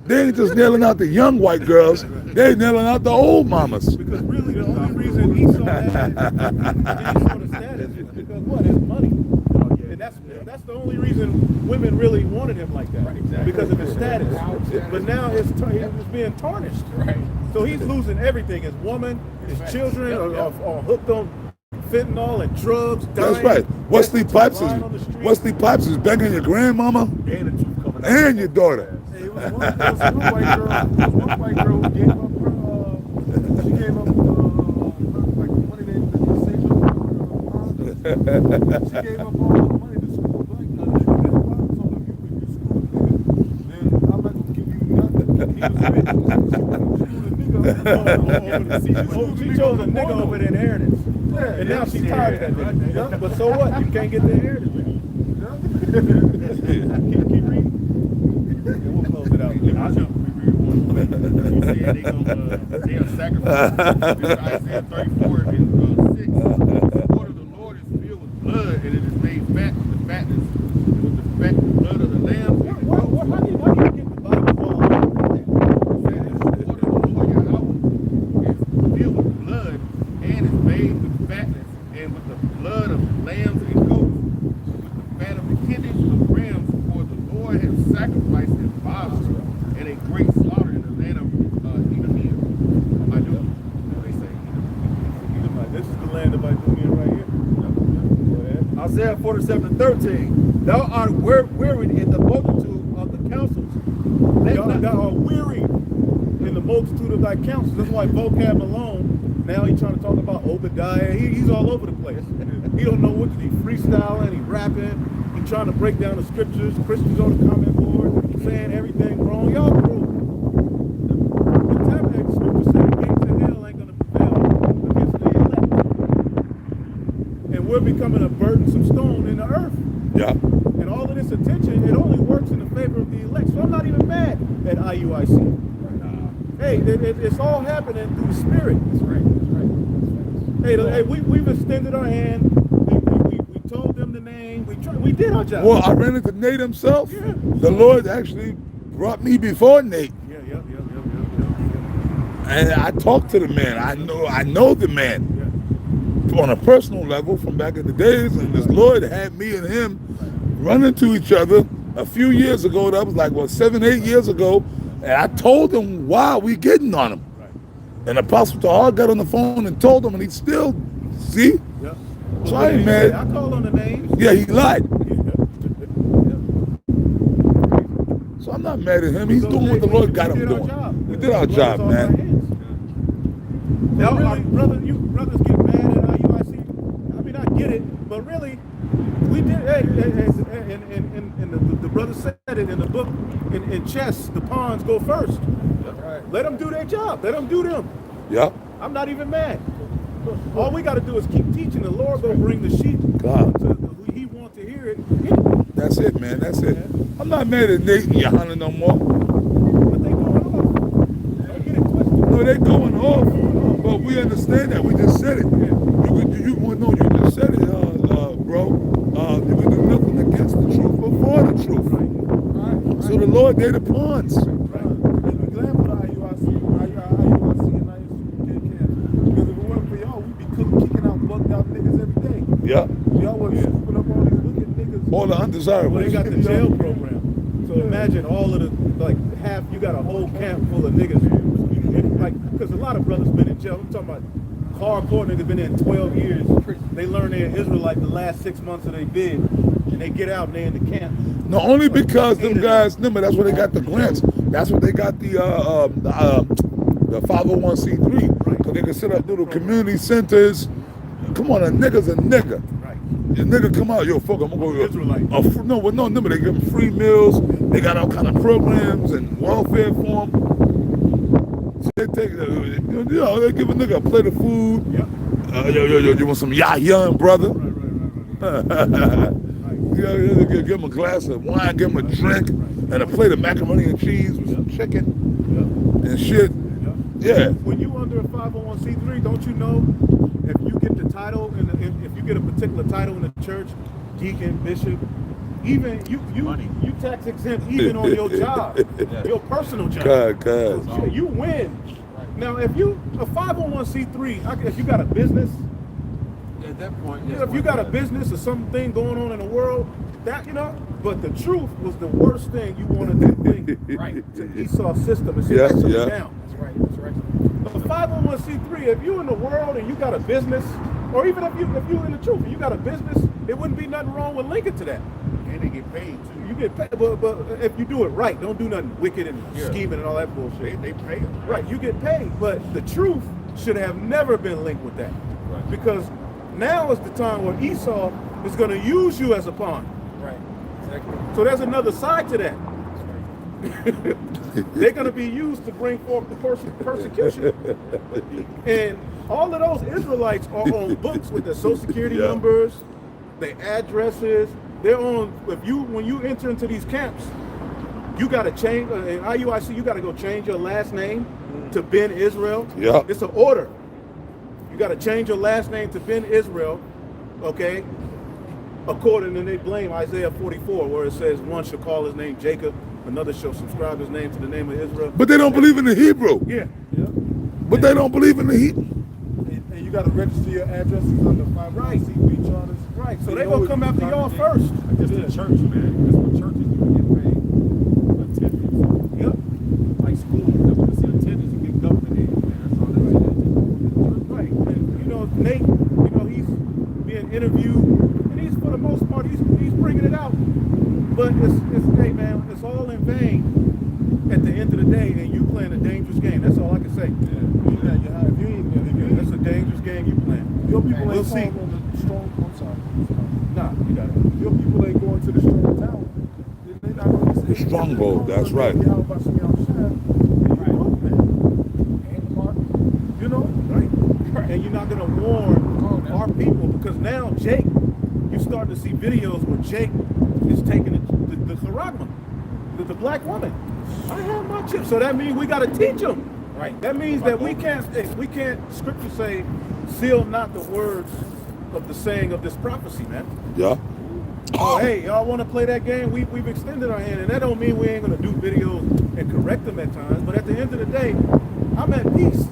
They ain't just nailing out the young white girls. They nailing out the old mamas. Because really the only reason Esau had the status is because what? His money. And that's the only reason women really wanted him like that. Because of his status. But now he's being tarnished. So he's losing everything. His woman, his children are hooked on fentanyl and drugs. That's right. Wesley Pipes is banging your grandmama and your daughter. It was one white girl who gave up her, she gave up like the money they saved up she gave up all the money to school black guys. Told him, if you school a nigga, then I'm not gonna give you nothing. He was She chose a nigga over the inheritance. And now she's tired of that nigga. But so what? You can't get the inheritance. Keep reading. And we'll close it out. I'll jump reread one. You said they'll sacrifice. Isaiah 34 and 6. The sword of the Lord is filled with blood, and it is made fat with the fatness, with the blood of the lambs. How do you get the Bible all like that? The sword of the Lord Yahweh is filled with blood, and is made with fatness, and with the blood of lambs and goats, with the fat of the kidneys of rams, for the Lord has sacrificed in violence and a great slaughter in the land of Edomia. They say Edomia. This is the land of Idumea right here. Go ahead. Isaiah 47:13. Thou art wearied in the multitude of the counsels. Thou art weary in the multitude of thy counsels. That's why vocab alone, now he's trying to talk about Obadiah. He's all over the place. He don't know what to do. He freestyling, he rapping, he trying to break down the scriptures. Christians on the comment board saying everything wrong. Y'all prove. The tabernacle scripture said the gates of hell ain't going to prevail against the elect. And we're becoming a burdensome stone in the earth. Yeah. IUIC. Hey, it's all happening through the Spirit. That's right. Hey, we've extended our hand. We told them the name. We did our job. Well, I ran into Nate himself. Yeah. The Lord actually brought me before Nate. Yeah. And I talked to the man. I know the man on a personal level from back in the days. And this Lord had me and him run into each other a few years ago. That was like, 7-8 years ago. And I told him why we getting on him. Right. And Apostle Tahar got on the phone and told him, and he still, see? Yeah. So I ain't mad. I called on the names. Yeah, he lied. Yeah. So I'm not mad at him. He's So, doing what the we Lord got him did our doing. job. We did our The blood job, is off our man. hands. Now, you brothers get mad at IUIC. I mean, I get it, but really, we did. And the brother said it in the book. In chess, the pawns go first. Right. Let them do their job. Let them do them. Yeah. I'm not even mad. All we got to do is keep teaching. The Lord gonna bring the sheep God. to who He wants to hear it. Anyway. That's it, man. That's it. I'm not mad at Nate and Johanna no more. But they going off. Don't get it twisted. No, they going off. But we understand that. We just said it. You just said it, bro. You can do nothing against the truth but for the truth. Right. So the Lord, they the pawns. Right. And we're glad for the IUIC and ISCK. Because if it wasn't for y'all, we'd be kicking out bugged out niggas every day. Yeah. Y'all wasn't scooping up all these wicked niggas. All the Well, undesirables. they got the jail program. So imagine all of the, half, you got a whole camp full of niggas. Because a lot of brothers been in jail. I'm talking about hardcore niggas been in 12 years. They learn they're Israelite the last 6 months of their bid. And they get out and they're in the camp. No, only because them guys, remember, that's where they got the grants. That's what they got the 501c3. Right. So they can set up little community centers. Come on, a nigga's a nigga. Right. Your nigga come out, yo, fuck, I'm gonna go. Israelite. No, remember, they give them free meals. They got all kind of programs and welfare for them. So they take, they give a nigga a plate of food. Yep. Yo, you want some young brother? Right. Give him a glass of wine, give him a drink, and a plate of macaroni and cheese with some chicken and shit. Yeah. When you under a 501c3, don't you know if you get the title if you get a particular title in the church, deacon, bishop, even you tax exempt even on your job, your personal job. God. You win. Now, if you a 501c3, if you got a business, At that point, if you got a business or something going on in the world, that but the truth was the worst thing you wanted to bring to Esau's system and sit down. That's right. A 501c3, if you in the world and you got a business, or even if you in the truth and you got a business, it wouldn't be nothing wrong with linking to that. And they get paid too. You get paid, but if you do it right, don't do nothing wicked and scheming and all that bullshit. They pay them. Right, you get paid, but the truth should have never been linked with that, because now is the time where Esau is going to use you as a pawn. Right. Exactly. So there's another side to that. They're going to be used to bring forth the persecution. And all of those Israelites are on books with their social security numbers, their addresses. They're on, when you enter into these camps, you got to change, in IUIC, you got to go change your last name to Ben Israel. Yeah. It's an order. You got to change your last name to Ben Israel, okay? According, and they blame Isaiah 44, where it says one shall call his name Jacob, another shall subscribe his name to the name of Israel. But they don't believe in the Hebrew. Yeah. But they don't believe in the Hebrew. And you got to register your addresses under 501c3 charters. Right. So they gonna come after y'all first. It's the church, man. That's what churches do get paid. Attendance. Yep. Like schools, they want to see attendance and get government aid, man. That's all they do. Right. And Nate, he's being interviewed, and he's for the most part he's bringing it out. But it's hey man, it's all in vain at the end of the day, and you playing a dangerous game. That's all I can say. That's a dangerous game you playing. Your people We'll ain't see. calling on the strong. I'm sorry. Nah, you got it. Your people ain't going to the strong town. They not going to The stronghold, that's right. Right. And you're not gonna warn our people, because now Jake, you starting to see videos where Jake is taking the charagma, the black woman. I have my chips. So that means we got to teach them. Right. That means that we can't, scripture say, seal not the words of the saying of this prophecy, man. Yeah. Oh, hey, y'all want to play that game? We've extended our hand, and that don't mean we ain't going to do videos and correct them at times. But at the end of the day, I'm at peace.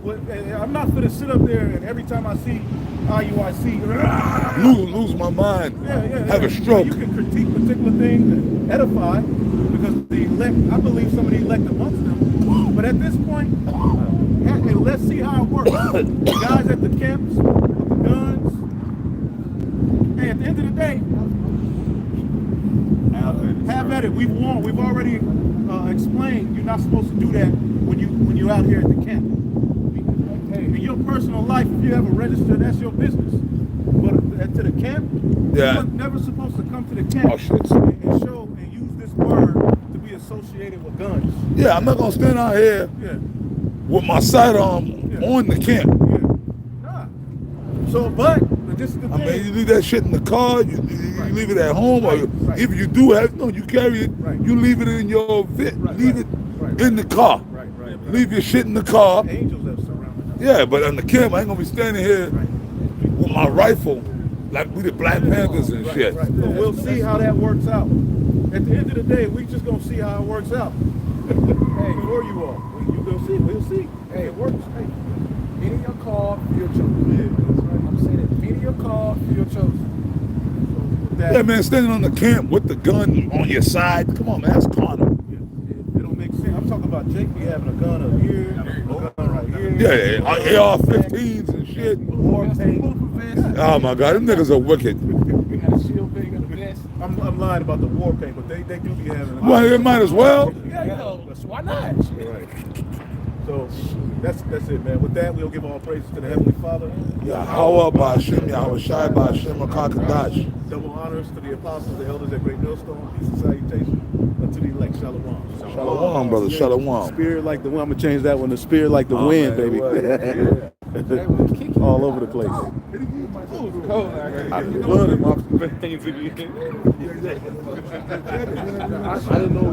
I'm not going to sit up there and every time I see IUIC, Lose my mind. yeah, Have a stroke. You can critique particular things and edify because the elect, I believe some of the elect amongst them. But at this point, hey, let's see how it works. The guys at the camps, with the guns. Hey, at the end of the day, have at it. We've won. We've already explained you're not supposed to do that when you're out here at the camp. Hey, in your personal life, if you have a register, that's your business. But to the camp, Yeah. you're never supposed to come to the camp Oh, shit. and show and use this word to be associated with guns. Yeah, I'm not gonna stand out here Yeah, with my sidearm Yeah. on the camp. yeah. Nah. So, but this is the I thing. mean, you leave that shit in the car, you leave it at home, or Right. if you do have, no, you carry it, Right. you leave it in your leave it Right. in the car. Right. Leave your shit in the car. Angels have surrounded us. Yeah, but on the camp, I ain't gonna be standing here with my rifle like we the Black Panthers and shit. Right. So we'll see how that works out. At the end of the day, we just gonna see how it works out. Hey, or you all, you gonna see. We'll see. Hey, it works. Hey, Many are called, few are chosen. I'm saying that many are called, few are chosen. that, Yeah, man, standing on the camp with the gun on your side. Come on, man, that's carnal. it don't make sense. I'm talking about Jake be having a gun up here, a gun right here. Yeah, AR-15s and shit. War paint. Oh my God, them niggas are wicked. We got a shield big and a vest. I'm lying about the war paint, but they do be having. Well, they might as well. Yeah, so why not? Right. So that's it, man. With that, we'll give all praises to the Heavenly Father. Yahweh Ba'Shem, Yahweh Shai Ba'Shem, Akakadash. Double honors to the apostles, the elders at Great Millstone. Peace and salutation unto the elect. Shalom. Shalom, brother, shalom. Spirit like the wind. I'm gonna change that one. The spirit like the Oh, wind, man, baby. What? All over the place. I blood in my veins again. I didn't know.